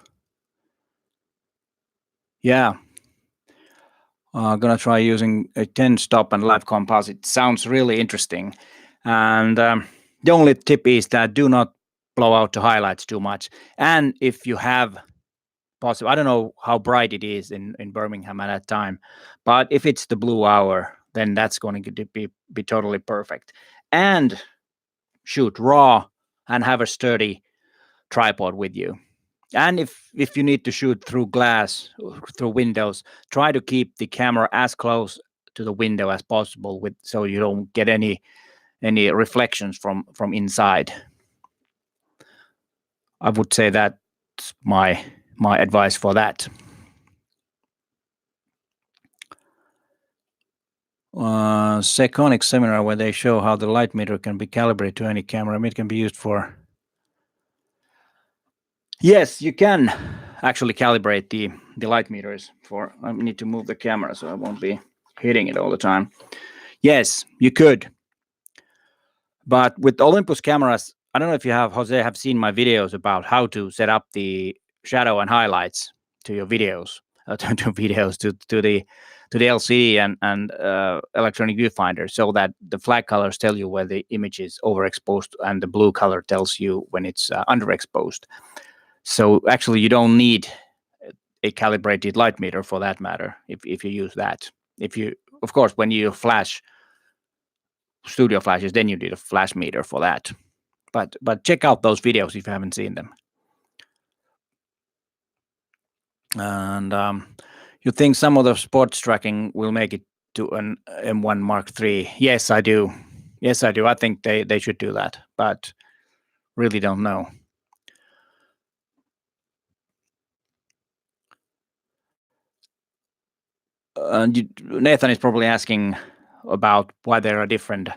Yeah, I'm gonna try using a 10 stop and live composite. Sounds really interesting. And the only tip is that do not blow out the highlights too much. And if you have possible, I don't know how bright it is in Birmingham at that time, but if it's the blue hour, then that's going to be totally perfect. And shoot raw and have a sturdy tripod with you. And if you need to shoot through glass, through windows, try to keep the camera as close to the window as possible, so you don't get any reflections from inside. I would say that's my advice for that. Seconic seminar where they show how the light meter can be calibrated to any camera. It can be used for. Yes, you can actually calibrate the light meters for. I need to move the camera so I won't be hitting it all the time. Yes, you could. But with Olympus cameras, I don't know if you have seen my videos about how to set up the shadow and highlights to your videos, to the LCD and electronic viewfinder, so that the flag colors tell you where the image is overexposed and the blue color tells you when it's underexposed. So actually, you don't need a calibrated light meter for that matter if you use that. Of course, when you flash studio flashes, then you need a flash meter for that. But check out those videos if you haven't seen them. And you think some of the sports tracking will make it to an M1 Mark III? Yes, I do. I think they should do that, but really don't know. Nathan is probably asking about why there are different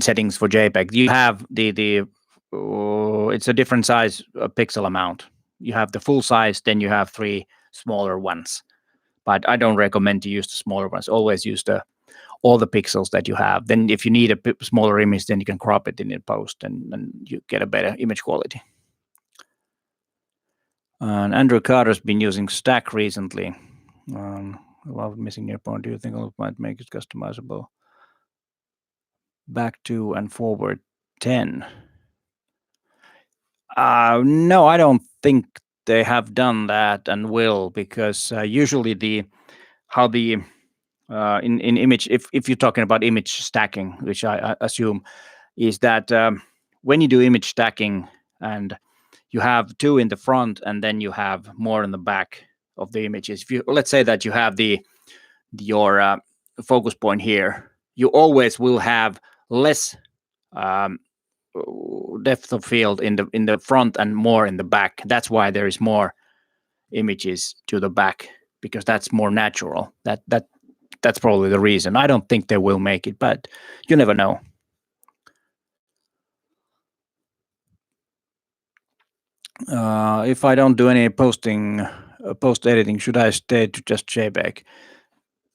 settings for JPEG. You have it's a different size pixel amount. You have the full size, then you have 3 smaller ones. But I don't recommend to use the smaller ones. Always use all the pixels that you have. Then if you need a smaller image, then you can crop it in the post and you get a better image quality. And Andrew Carter's been using Stack recently. Without missing near point, do you think it might make it customizable? Back to and forward 10. No, I don't think they have done that and will, because usually in image, if you're talking about image stacking, which I assume, is that when you do image stacking and you have two in the front and then you have more in the back of the images. If you, let's say that you have your focus point here, you always will have less depth of field in the front and more in the back. That's why there is more images to the back, because that's more natural. That's probably the reason. I don't think they will make it, but you never know. If I don't do any post editing, should I stay to just JPEG?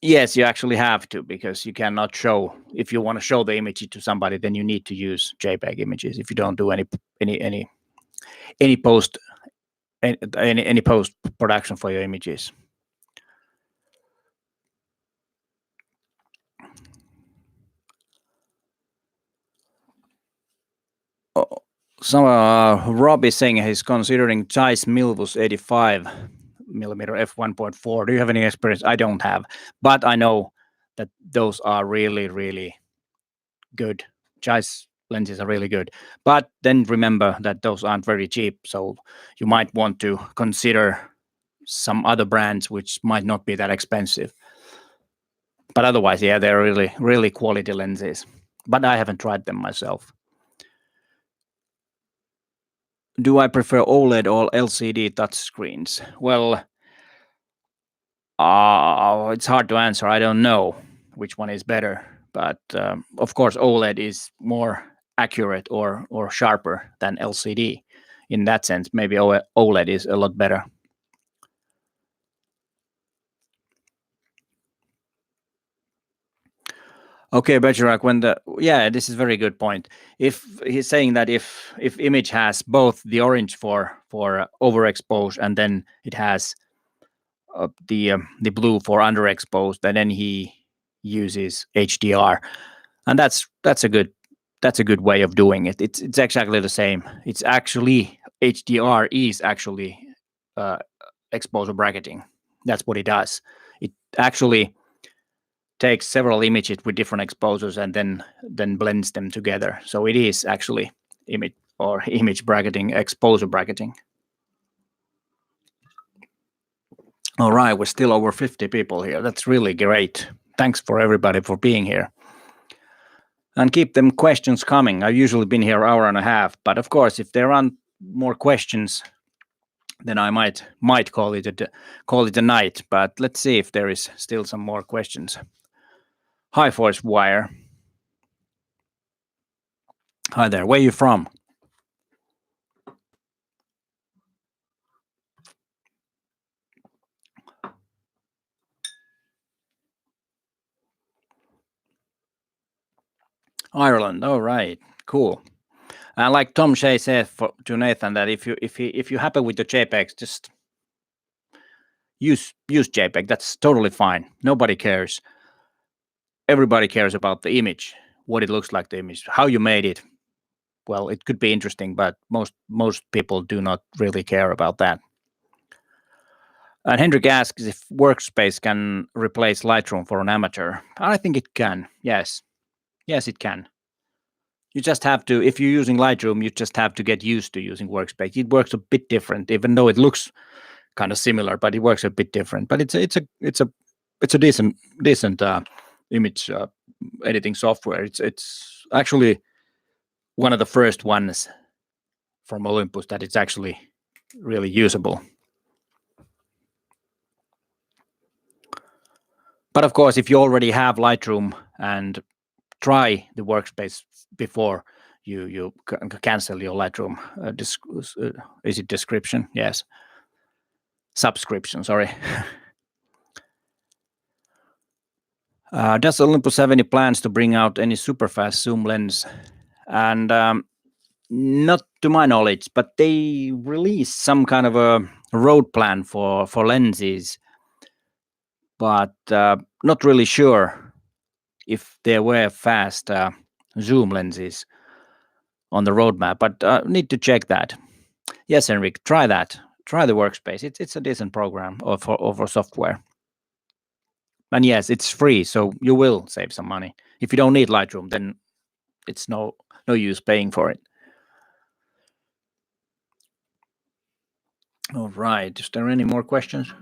Yes, you actually have to, because you cannot show. If you want to show the image to somebody, then you need to use JPEG images. If you don't do any post production for your images. So Rob is saying he's considering Zeiss Milvus 85 millimeter f1.4. Do you have any experience? I don't have, but I know that those are really, really good. Zeiss lenses are really good, but then remember that those aren't very cheap, so you might want to consider some other brands which might not be that expensive. But otherwise, yeah, they're really, really quality lenses, but I haven't tried them myself. Do I prefer OLED or LCD touchscreens? Well, it's hard to answer. I don't know which one is better, but of course, OLED is more accurate or sharper than LCD. In that sense, maybe OLED is a lot better. Okay, Bergerac, this is a very good point. If he's saying that if image has both the orange for overexposed and then it has the blue for underexposed, and then he uses HDR, and that's a good way of doing it. It's exactly the same. It's actually HDR is actually exposure bracketing. That's what it does. It actually takes several images with different exposures and then blends them together. So it is actually image bracketing, exposure bracketing. All right, we're still over 50 people here. That's really great. Thanks for everybody for being here. And keep them questions coming. I've usually been here an hour and a half, but of course, if there aren't more questions, then I might call it a night. But let's see if there is still some more questions. Hi, Force Wire. Hi there. Where are you from? Ireland. All right. Cool. And like Tom Shea said to Nathan, that if you're happy with the JPEGs, just use JPEG. That's totally fine. Nobody cares. Everybody cares about the image, what it looks like, the image, how you made it. Well, it could be interesting, but most people do not really care about that. And Hendrik asks if Workspace can replace Lightroom for an amateur. I think it can. Yes, it can. You just have to, if you're using Lightroom, you just have to get used to using Workspace. It works a bit different, even though it looks kind of similar, but it works a bit different. But it's a decent image editing software. It's actually one of the first ones from Olympus that it's actually really usable. But of course, if you already have Lightroom and try the Workspace before you cancel your Lightroom is it description? Yes, subscription. Sorry. Does Olympus have any plans to bring out any super fast zoom lens? And not to my knowledge, but they released some kind of a road plan for lenses, but not really sure if there were fast zoom lenses on the roadmap, but need to check that. Yes, Henrik, try that. Try the Workspace. It's a decent program for software. And yes, it's free, so you will save some money. If you don't need Lightroom, then it's no use paying for it. All right. Is there any more questions?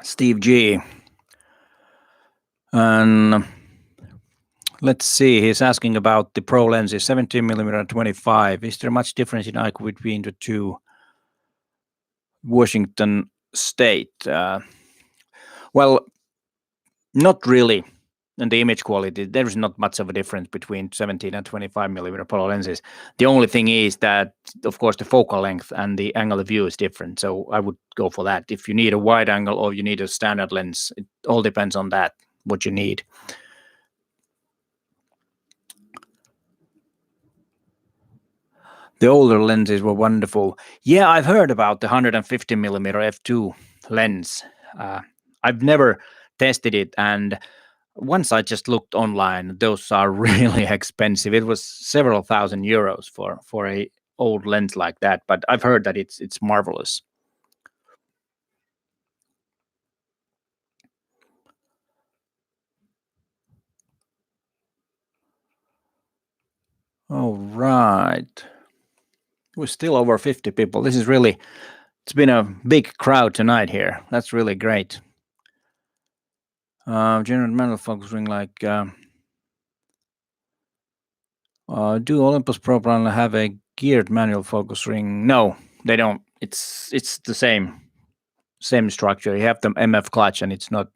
Steve G. And let's see. He's asking about the Pro lenses, 17mm and 25. Is there much difference in IQ between the two? Washington State. Well, not really. And the image quality, there is not much of a difference between 17 and 25mm Pro lenses. The only thing is that, of course, the focal length and the angle of view is different. So I would go for that. If you need a wide angle or you need a standard lens, it all depends on that, what you need. The older lenses were wonderful. Yeah, I've heard about the 150mm f2 lens. I've never tested it, and once I just looked online, those are really expensive. It was several thousand euros for a old lens like that, but I've heard that it's marvelous. All right. We're still over 50 people. This is really, it's been a big crowd tonight here. That's really great. General manual focusing, like, do Olympus Pro Plan have a geared manual focus ring? No, they don't. It's the same structure. You have the MF clutch, and it's not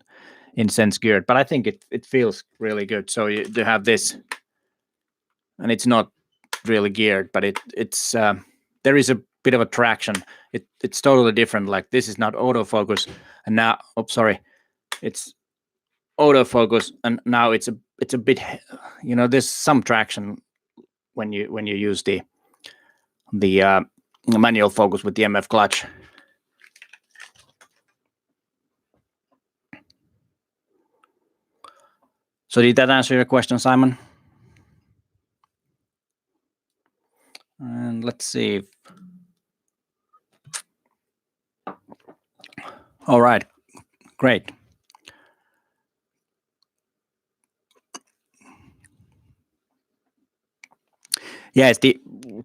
in sense geared, but I think it feels really good. So you have this, and it's not really geared, but it's there is a bit of a traction. It's totally different. Like, this is not autofocus, and now, sorry, it's autofocus, and now it's a bit, there's some traction when you use the manual focus with the MF clutch. So did that answer your question, Simon? And let's see. All right, great. Yes, the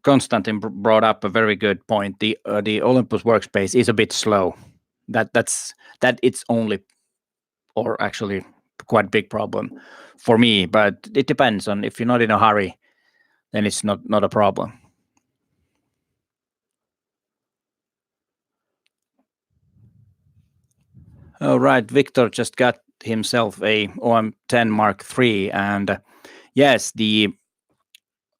Konstantin brought up a very good point. The Olympus workspace is a bit slow. That's it's only, or actually quite a big problem for me. But it depends on, if you're not in a hurry, then it's not a problem. All right, Victor just got himself a OM10 Mark III, and yes, the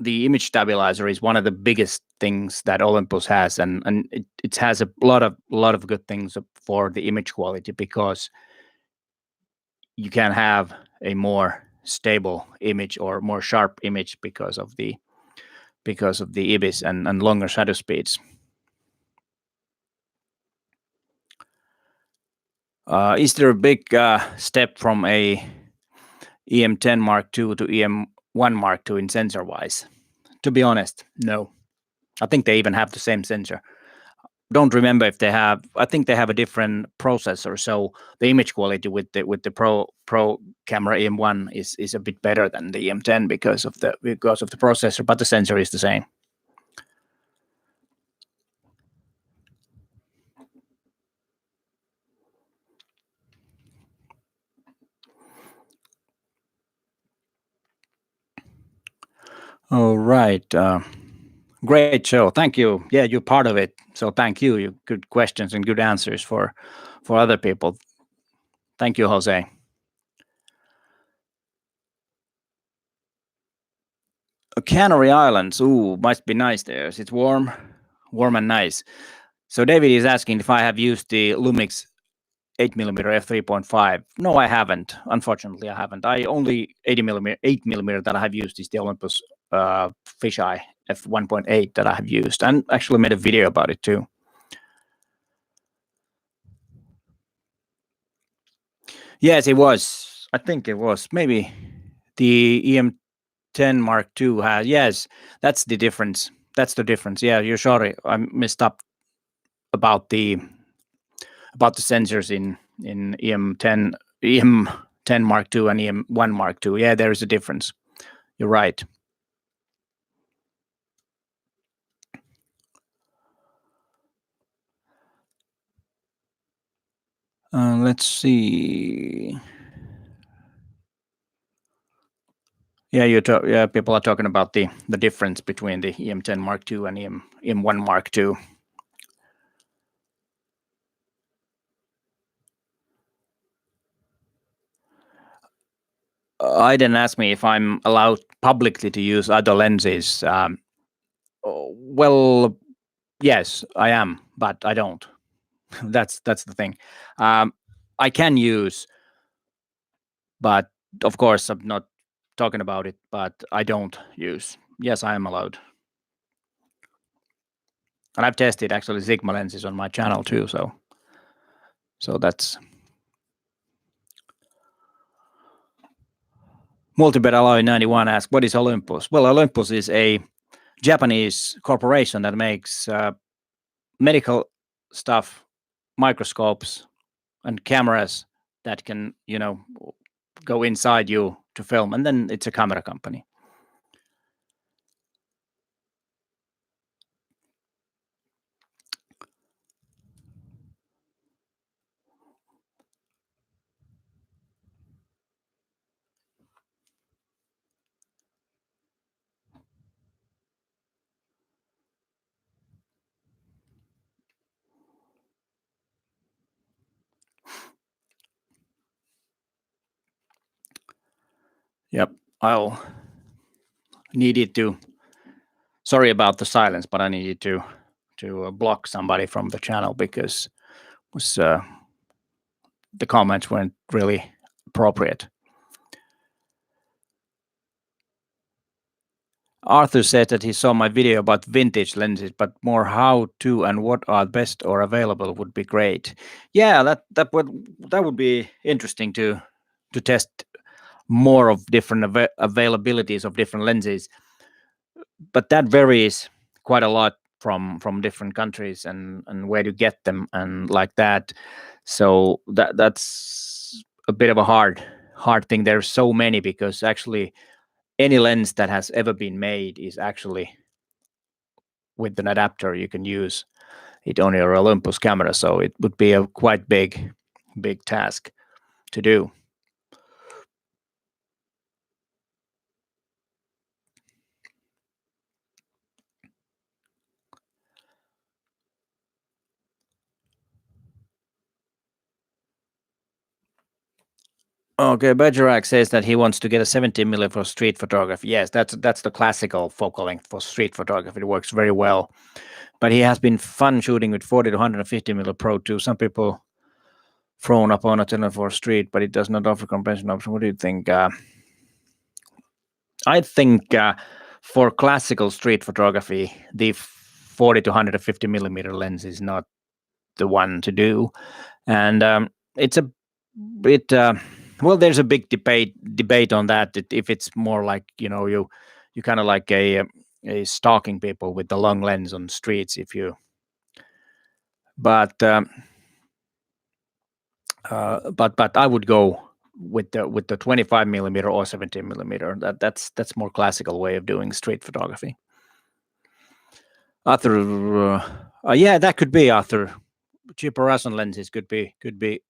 image stabilizer is one of the biggest things that Olympus has, and it has a lot of good things for the image quality, because you can have a more stable image or more sharp image because of the IBIS and longer shutter speeds. Is there a big step from a EM10 Mark II to EM1 Mark II in sensor wise? To be honest, no. I think they even have the same sensor. Don't remember if they have. I think they have a different processor, so the image quality with the Pro camera EM1 is a bit better than the EM10 because of the processor, but the sensor is the same. All right. Great show. Thank you. Yeah, you're part of it. So thank you. You good questions and good answers for other people. Thank you, Jose. Canary Islands. Ooh, must be nice there. It's warm and nice. So David is asking if I have used the Lumix 8mm f3.5. No, I haven't. Unfortunately, I haven't. I only 8mm that I have used is the Olympus fisheye f1.8 that I have used, and actually made a video about it too. Yes, it was. I think it was maybe the EM10 Mark II has. Yes, that's the difference. That's the difference. Yeah, you're sorry. I messed up about the sensors in EM10 Mark II and EM1 Mark II. Yeah, there is a difference. You're right. Let's see. Yeah, people are talking about the difference between the EM10 Mark II and EM1 Mark II. Aiden asked me if I'm allowed publicly to use other lenses. Well, yes, I am, but I don't. That's the thing. I can use, but of course I'm not talking about it. But I don't use. Yes, I am allowed, and I've tested actually Sigma lenses on my channel too. So that's. Multibet Alloy 91 asks, what is Olympus? Well, Olympus is a Japanese corporation that makes medical stuff, microscopes, and cameras that can, go inside you to film, and then it's a camera company. Yep, I'll needed to. Sorry about the silence, but I needed to block somebody from the channel because was the comments weren't really appropriate. Arthur said that he saw my video about vintage lenses, but more how to and what are best or available would be great. Yeah, that would be interesting to test more of different availabilities of different lenses, but that varies quite a lot from different countries and where to get them and like that. So that's a bit of a hard thing. There's so many, because actually any lens that has ever been made is actually with an adapter you can use it on your Olympus camera. So it would be a quite big task to do. Okay, Bergerac says that he wants to get a 17mm for street photography. Yes, that's the classical focal length for street photography. It works very well. But he has been fun shooting with 40 to 150mm Pro too. Some people frown upon it for street, but it does not offer compression option. What do you think? I think for classical street photography, the 40 to 150mm lens is not the one to do, and it's a bit. Well, there's a big debate on that. If it's more like you kind of like a stalking people with the long lens on streets. But I would go with the 25mm or 17mm. That's more classical way of doing street photography. Arthur, yeah, that could be Arthur. Cheaper Rason lenses could be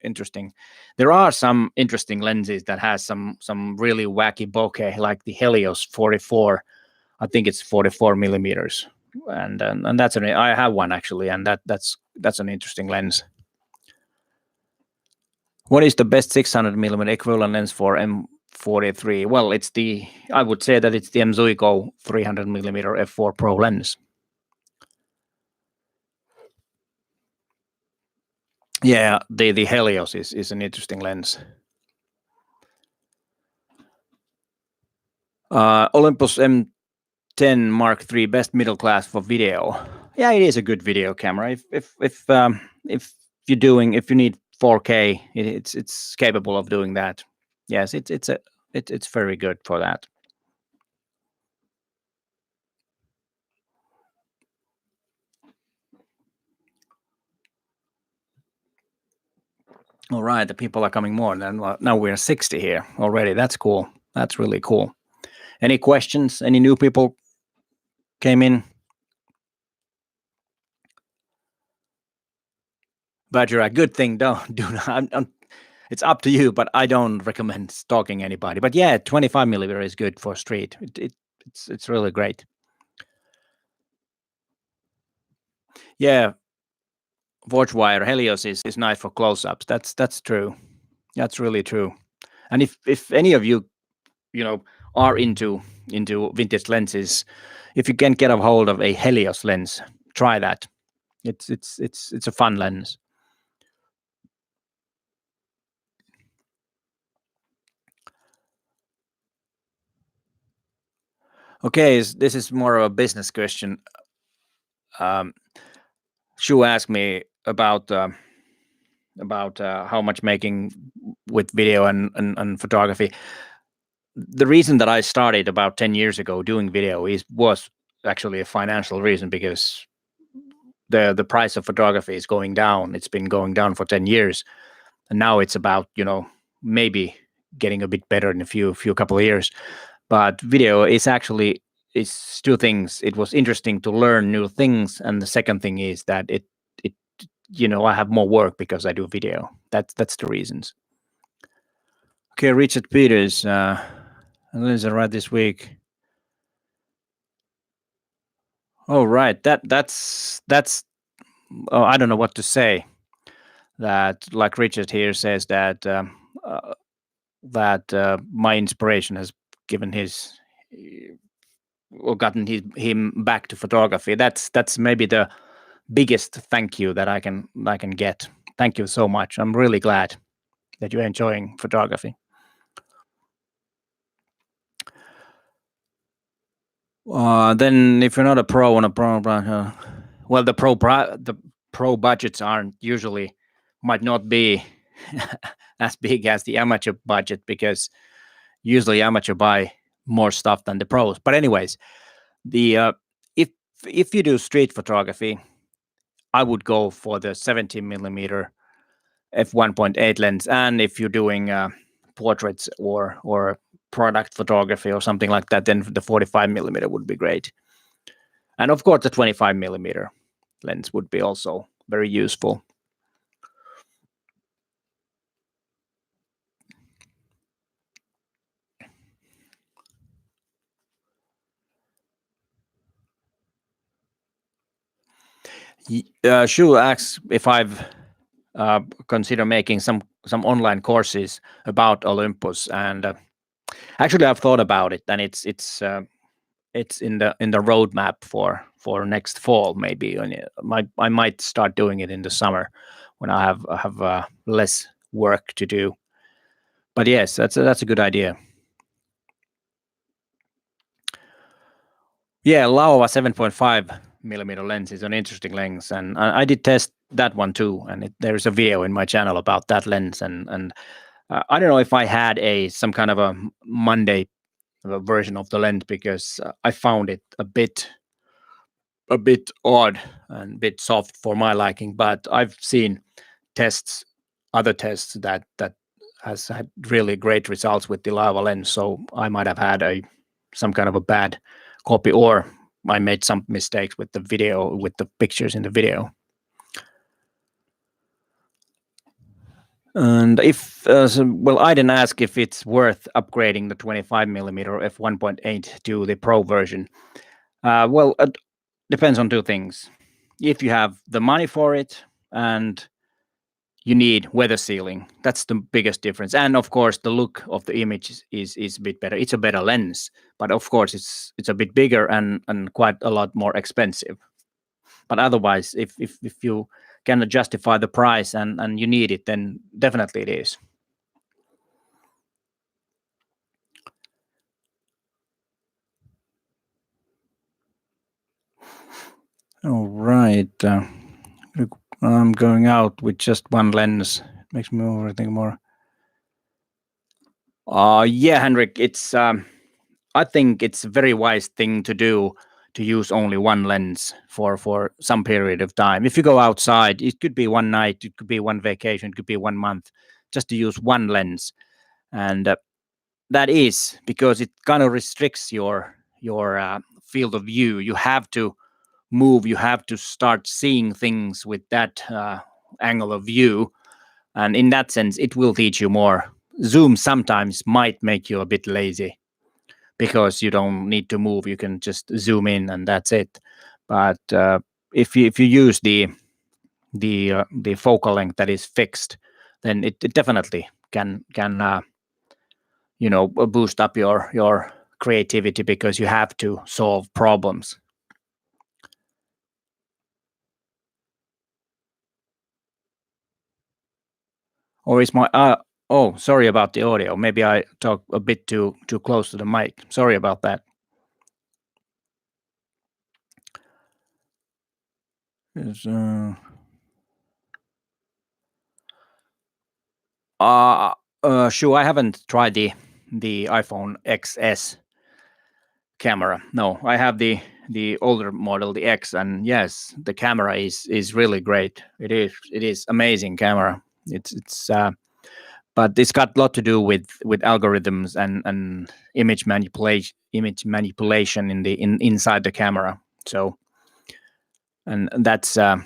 interesting. There are some interesting lenses that has some really wacky bokeh, like the Helios 44. I think it's 44mm, and that's I have one actually, and that's an interesting lens. What is the best 600mm equivalent lens for M43? Well, I would say that it's the M.Zuiko 300mm f4 Pro lens. Yeah, the Helios is an interesting lens. Olympus M10 Mark III, best middle class for video. Yeah, it is a good video camera. If you need 4K, it's capable of doing that. Yes, it's very good for that. All right, the people are coming more. Now we're 60 here already. That's cool. That's really cool. Any questions? Any new people came in? but you're a good thing. Don't do not. It's up to you, but I don't recommend stalking anybody. But yeah, 25 millimeter is good for street. It's really great. Yeah, Forge wire Helios is nice for close-ups. That's true. That's really true. And if any of you are into vintage lenses, if you can get a hold of a Helios lens, try that. It's a fun lens. Okay, this is more of a business question. Shu asked me about how much making with video and photography. The reason that I started about 10 years ago doing video was actually a financial reason, because the price of photography is going down. It's been going down for 10 years, and now it's about maybe getting a bit better in a few couple of years. But video is actually is two things. It was interesting to learn new things, and the second thing is that it I have more work because I do video. That's the reasons. Okay, Richard Peters, Lindsay, right this week. Oh, right. That's. Oh, I don't know what to say. That, like Richard here says, that my inspiration has given or gotten him back to photography. That's maybe the biggest thank you that I can get. Thank you so much. I'm really glad that you're enjoying photography. Then if you're not a pro on a pro, well, the pro budgets aren't usually might not be as big as the amateur budget, because usually amateur buy more stuff than the pros. But anyways, the if you do street photography, I would go for the 70 millimeter f1.8 lens, and if you're doing portraits or product photography or something like that, then the 45 millimeter would be great. And of course, the 25 millimeter lens would be also very useful. Shu asks if I've considered making some online courses about Olympus, and actually I've thought about it, and it's in the roadmap for next fall. Maybe I might start doing it in the summer when I have less work to do. But yes, that's a good idea. Yeah, Laowa 7.5 millimeter lens is an interesting lens, and I did test that one too. And there's a video in my channel about that lens, and I don't know if I had some kind of a Monday version of the lens, because I found it a bit odd and a bit soft for my liking. But I've seen other tests that has had really great results with the Laowa lens. So I might have had some kind of a bad copy, or I made some mistakes with the video, with the pictures in the video. And if I didn't ask if it's worth upgrading the 25 millimeter f1.8 to the Pro version. Well, it depends on two things. If you have the money for it, and you need weather sealing, that's the biggest difference. And of course, the look of the image is a bit better. It's a better lens, but of course, it's a bit bigger and quite a lot more expensive. But otherwise, if you can justify the price and you need it, then definitely it is. All right. I'm going out with just one lens. It makes me overthink more. Yeah, Henrik, it's I think it's a very wise thing to do, to use only one lens for some period of time. If you go outside, it could be one night, it could be one vacation, it could be 1 month, just to use one lens. And that is because it kind of restricts your field of view. You have to move, you have to start seeing things with that angle of view, and in that sense, it will teach you more. Zoom sometimes might make you a bit lazy because you don't need to move; you can just zoom in and that's it. But if you use the focal length that is fixed, then it definitely can boost up your creativity because you have to solve problems. Or is my oh, sorry about the audio. Maybe I talk a bit too close to the mic. Sorry about that. Sure, I haven't tried the iPhone XS camera. No, I have the older model, the X, and yes, the camera is really great. It is amazing camera. It's but it's got a lot to do with algorithms and image manipulation in the inside the camera. So, and that's oh,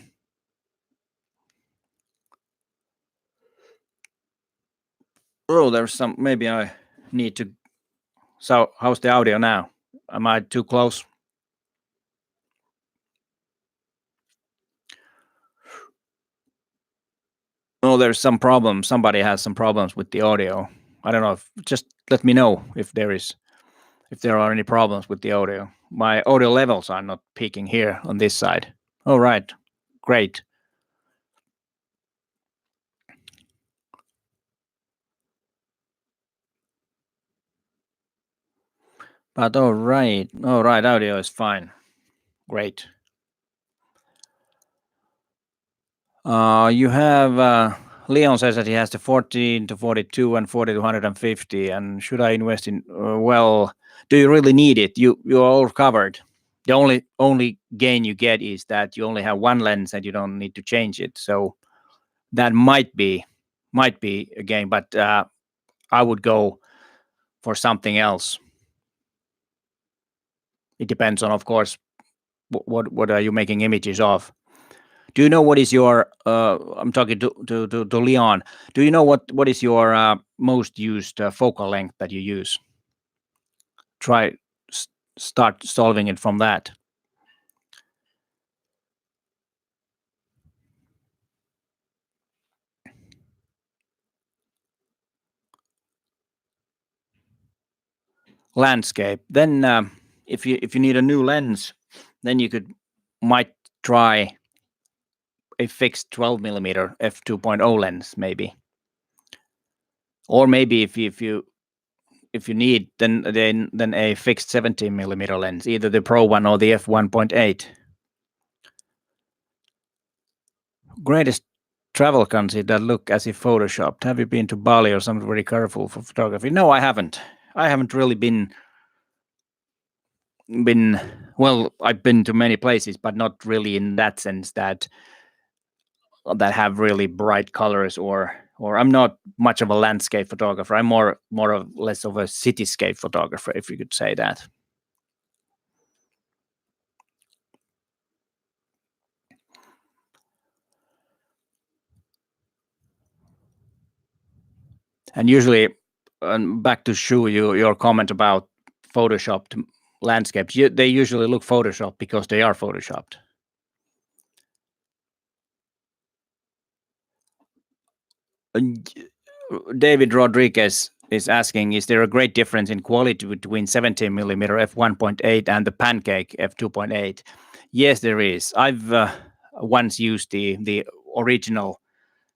there's some. Maybe I need to. So, how's the audio now? Am I too close? Oh, there's some problem. Somebody has some problems with the audio. I don't know. Just let me know if there are any problems with the audio. My audio levels are not peaking here on this side. All right, great. But all right, audio is fine. Great. You have Leon says that he has the 14 to 42 and 40 to 150. And should I invest in? Well, do you really need it? You're all covered. The only gain you get is that you only have one lens and you don't need to change it. So that might be a gain, but I would go for something else. It depends on, of course, what are you making images of. Do you know what is your? I'm talking to Leon. Do you know what is your most used focal length that you use? Try start solving it from that. Landscape. Then if you need a new lens, then you might try a fixed 12 millimeter f2.0 lens, maybe. Or maybe if you need, then a fixed 17 millimeter lens, either the Pro one or the f1.8. Greatest travel country that look as if photoshopped. Have you been to Bali or something very careful for photography? No, I haven't. I haven't really been. Well, I've been to many places, but not really in that sense that have really bright colors or I'm not much of a landscape photographer. I'm more or less of a cityscape photographer, if you could say that. And usually, back to Shu, your comment about photoshopped landscapes, they usually look photoshopped because they are photoshopped. David Rodriguez is asking, is there a great difference in quality between 17 millimeter f1.8 and the Pancake f2.8? Yes, there is. I've once used the original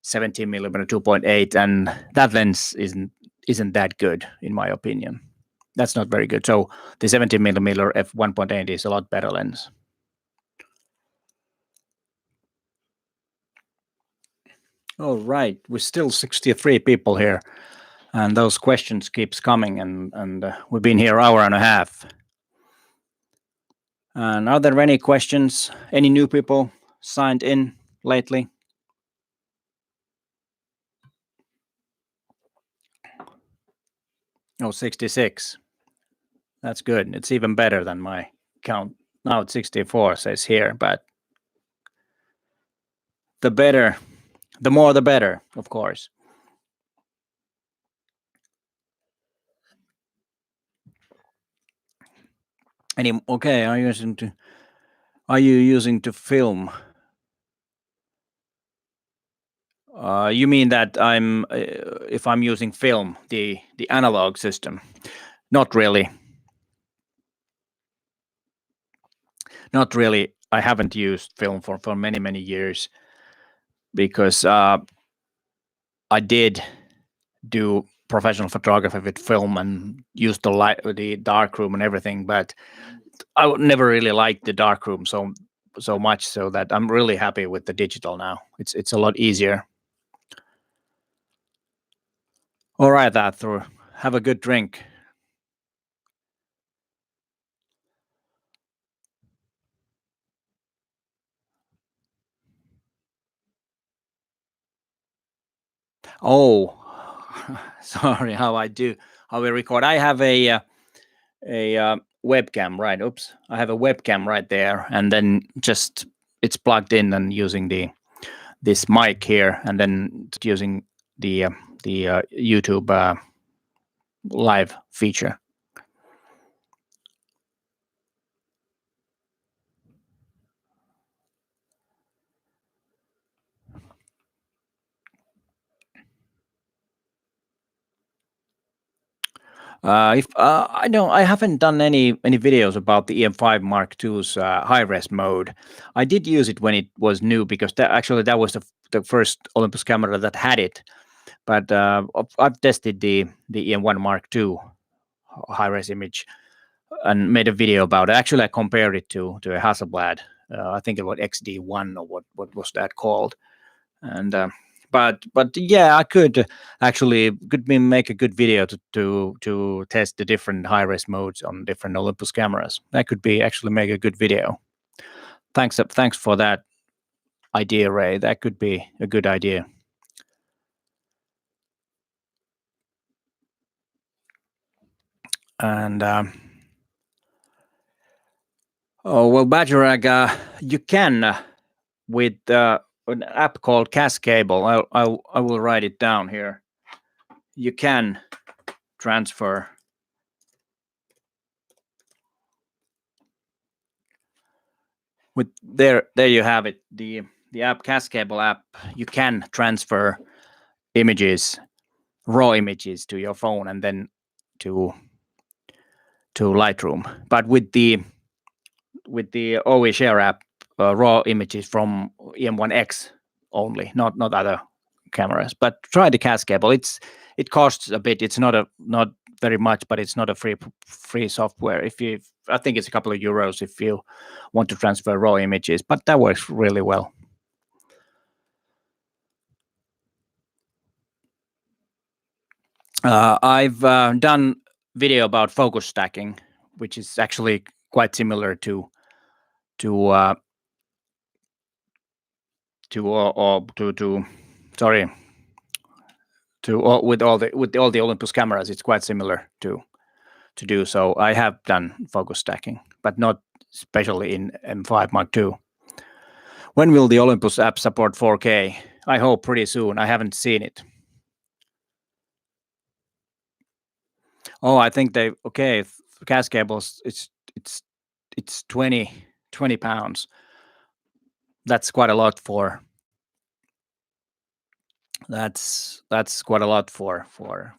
17 millimeter 2.8, and that lens isn't that good in my opinion. That's not very good. So the 17 millimeter f1.8 is a lot better lens. All right, we're still 63 people here, and those questions keeps coming, and we've been here an hour and a half. And are there any questions? Any new people signed in lately? Oh, 66. That's good. It's even better than my count. Now it's 64, says here, but the better The more, the better, of course. Okay? Are you using to film? You mean that if I'm using film, the analog system? Not really. Not really. I haven't used film for many years because I did do professional photography with film and use the dark room and everything, but I never really liked the dark room so much, so that I'm really happy with the digital now. It's a lot easier. All right, Arthur. Have a good drink. Oh, sorry. How we record? I have a webcam, right? Oops, I have a webcam right there, and then just it's plugged in and using this mic here, and then using the YouTube live feature. If I haven't done any videos about the EM5 Mark II's high res mode. I did use it when it was new because that was the first Olympus camera that had it. But I've tested the EM1 Mark II high res image and made a video about it. Actually, I compared it to a Hasselblad. I think it was XD1 or what was that called, and but yeah, I could make a good video to test the different high res modes on different Olympus cameras. That could be actually make a good video. Thanks for that idea, Ray. That could be a good idea. And oh well, Bajorag, you can with an app called Cascable. I will write it down here. You can transfer with there you have it, the app Cascable app. You can transfer images, raw images, to your phone and then to Lightroom. But with the OE Share app, raw images from EM1X only, not other cameras. But try the Cascable. It costs a bit. It's not very much, but it's not a free software. I think it's a couple of euros if you want to transfer raw images, but that works really well. I've done video about focus stacking, which is actually quite similar to with all the Olympus cameras. It's quite similar to do. So I have done focus stacking, but not especially in M5 Mark II. When will the Olympus app support 4K? I hope pretty soon. I haven't seen it. Oh, I think Cascables. It's 20 pounds. That's quite a lot for. That's quite a lot for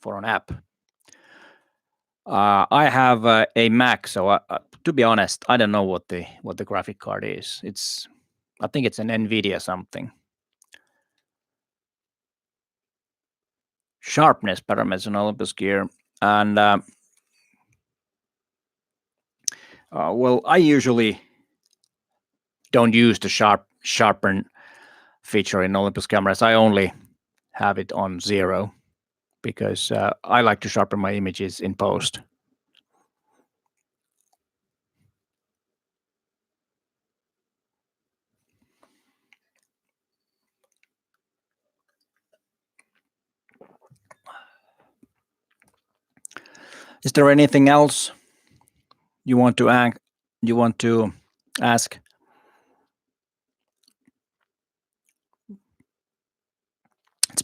an app. I have a Mac, so to be honest, I don't know what the graphic card is. I think it's an NVIDIA something. Sharpness parameters on Olympus gear, and well, I usually don't use the sharpen feature in Olympus cameras. I only have it on 0 because I like to sharpen my images in post. Is there anything else you want to ask?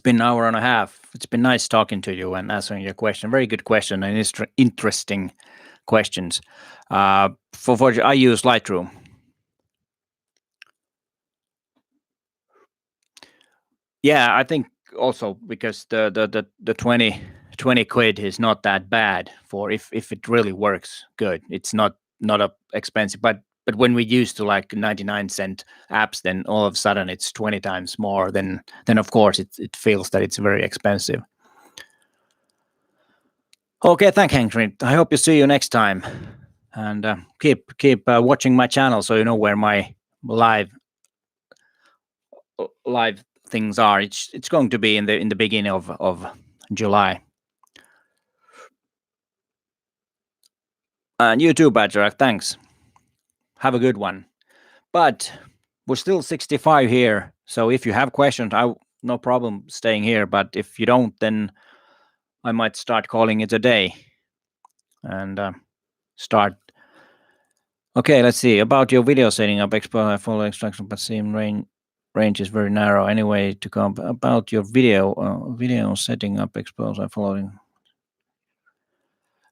been an hour and a half. It's been nice talking to you and answering your question. Very good question and interesting questions. For I use Lightroom. Yeah, I think also because the 20 quid is not that bad for if it really works good. It's not a expensive, but when we used to like 99-cent apps, then all of a sudden it's 20 times more. Then of course it feels that it's very expensive. Okay, thank Henry. I hope to see you next time, and keep watching my channel so you know where my live things are. It's going to be in the beginning of July. And you too, Badger. Thanks. Have a good one. But we're still 65 here, so if you have questions, no problem staying here. But if you don't, then I might start calling it a day and start. Okay, let's see about your video setting up. Explore follow extraction, but seam range is very narrow. Anyway, to come about your video setting up. Expose I following.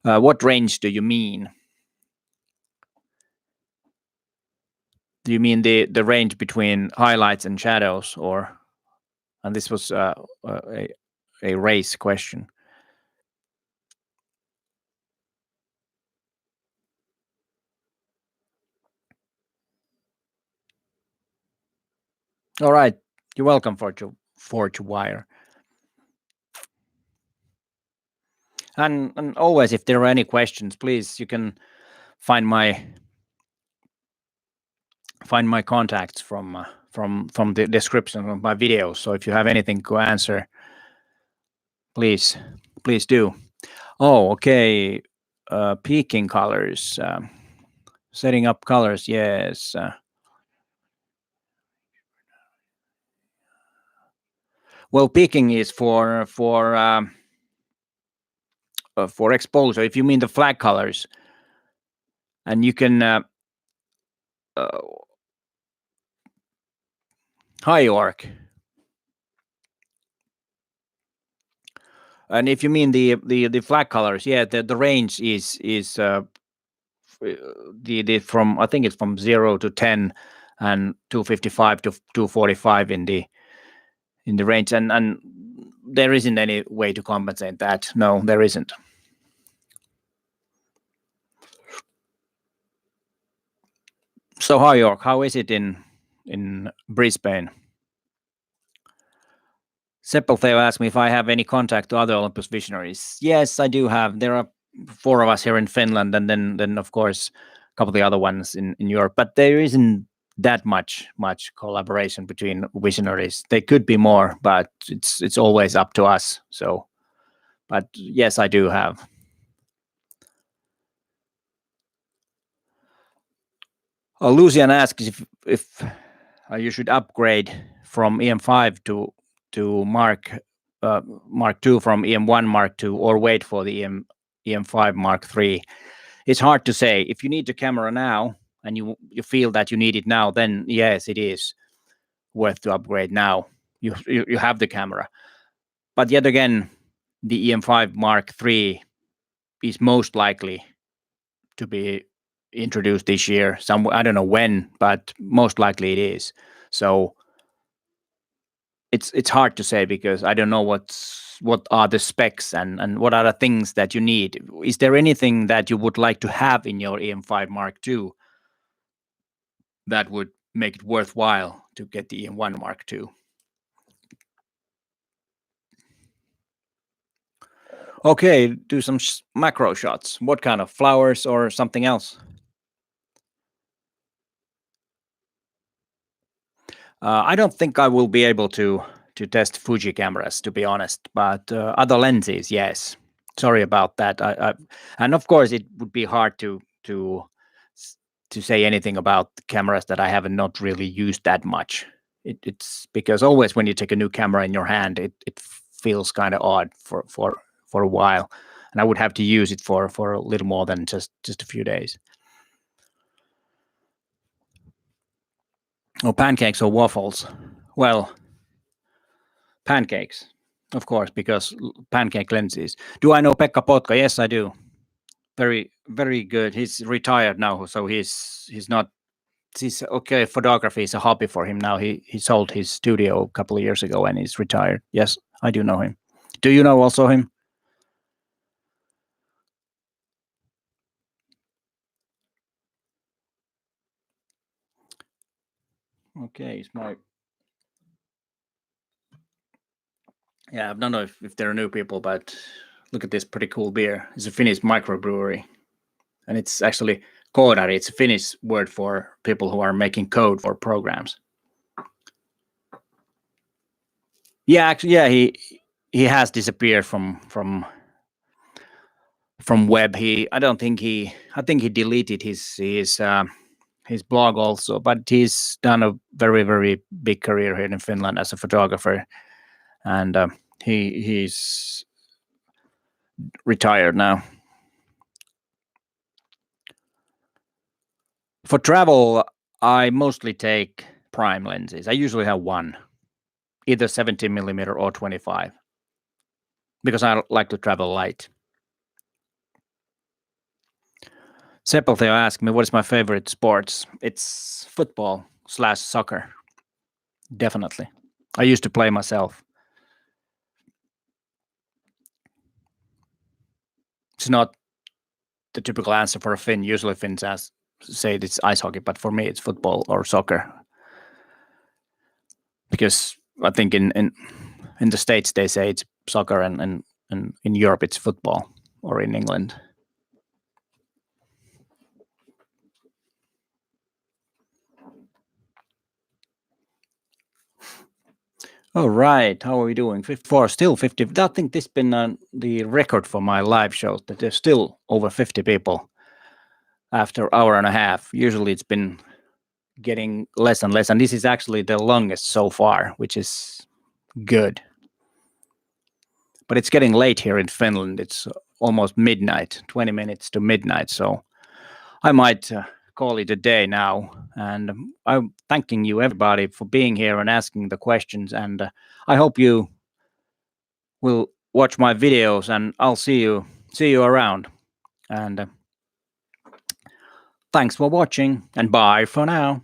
What range do you mean? Do you mean the range between highlights and shadows, or? And this was a race question. All right, you're welcome, Forge Wire. And always, if there are any questions, please you can find my contacts from the description of my videos. So if you have anything to answer, please do. Oh, okay. Peaking colors, setting up colors. Yes. Well, peaking is for exposure. If you mean the flag colors, and you can hi York. And if you mean the flag colors, yeah, the range is the from, I think it's from 0 to 10 and 255 to 245 in the range, and there isn't any way to compensate that. No, there isn't. So hi York, how is it in Brisbane? Seppeltheo asked me if I have any contact to other Olympus visionaries. Yes, I do have. There are 4 of us here in Finland, and then of course a couple of the other ones in Europe. But there isn't that much collaboration between visionaries. There could be more, but it's always up to us. So, but yes, I do have. Lucian asks if you should upgrade from EM5 to Mark II from EM1 Mark II, or wait for the EM5 Mark III. It's hard to say. If you need the camera now and you feel that you need it now, then yes, it is worth to upgrade now. You have the camera. But yet again, the EM5 Mark III is most likely to be introduced this year. I don't know when, but most likely it is. So it's hard to say because I don't know what are the specs and what are the things that you need. Is there anything that you would like to have in your EM5 Mark II that would make it worthwhile to get the EM1 Mark II? Okay, do some macro shots. What kind of flowers or something else? I don't think I will be able to test Fuji cameras, to be honest, but other lenses, yes. Sorry about that. And of course, it would be hard to say anything about cameras that I haven't not really used that much. It's because always when you take a new camera in your hand, it feels kind of odd for a while, and I would have to use it for a little more than just a few days. Oh, pancakes or waffles? Well, pancakes. Of course, because pancake lenses. Do I know Pekka Potka? Yes, I do. Very, very good. He's retired now, so he's not. He's okay. Photography is a hobby for him now. He sold his studio a couple of years ago and he's retired. Yes, I do know him. Do you know also him? Okay, it's my. Yeah, I don't know if there are new people, but look at this pretty cool beer. It's a Finnish microbrewery, and it's actually kodari. It's a Finnish word for people who are making code for programs. Yeah, actually, yeah, he has disappeared from web. I don't think I think he deleted his blog also, but he's done a very very big career here in Finland as a photographer, and he's retired now. For travel, I mostly take prime lenses. I usually have one, either 17mm or 25, because I like to travel light. Sepulteo asked me what is my favorite sports. It's football/soccer. Definitely. I used to play myself. It's not the typical answer for a Finn. Usually Finns say it's ice hockey, but for me it's football or soccer. Because I think in the States they say it's soccer, and in Europe it's football, or in England. All right, how are we doing? 54, still 50. I think this has been the record for my live shows, that there's still over 50 people after hour and a half. Usually it's been getting less and less, and this is actually the longest so far, which is good. But it's getting late here in Finland. It's almost midnight, 20 minutes to midnight, so I might call it a day now. And I'm thanking you, everybody, for being here and asking the questions. And I hope you will watch my videos, and I'll see you around. And thanks for watching, and bye for now.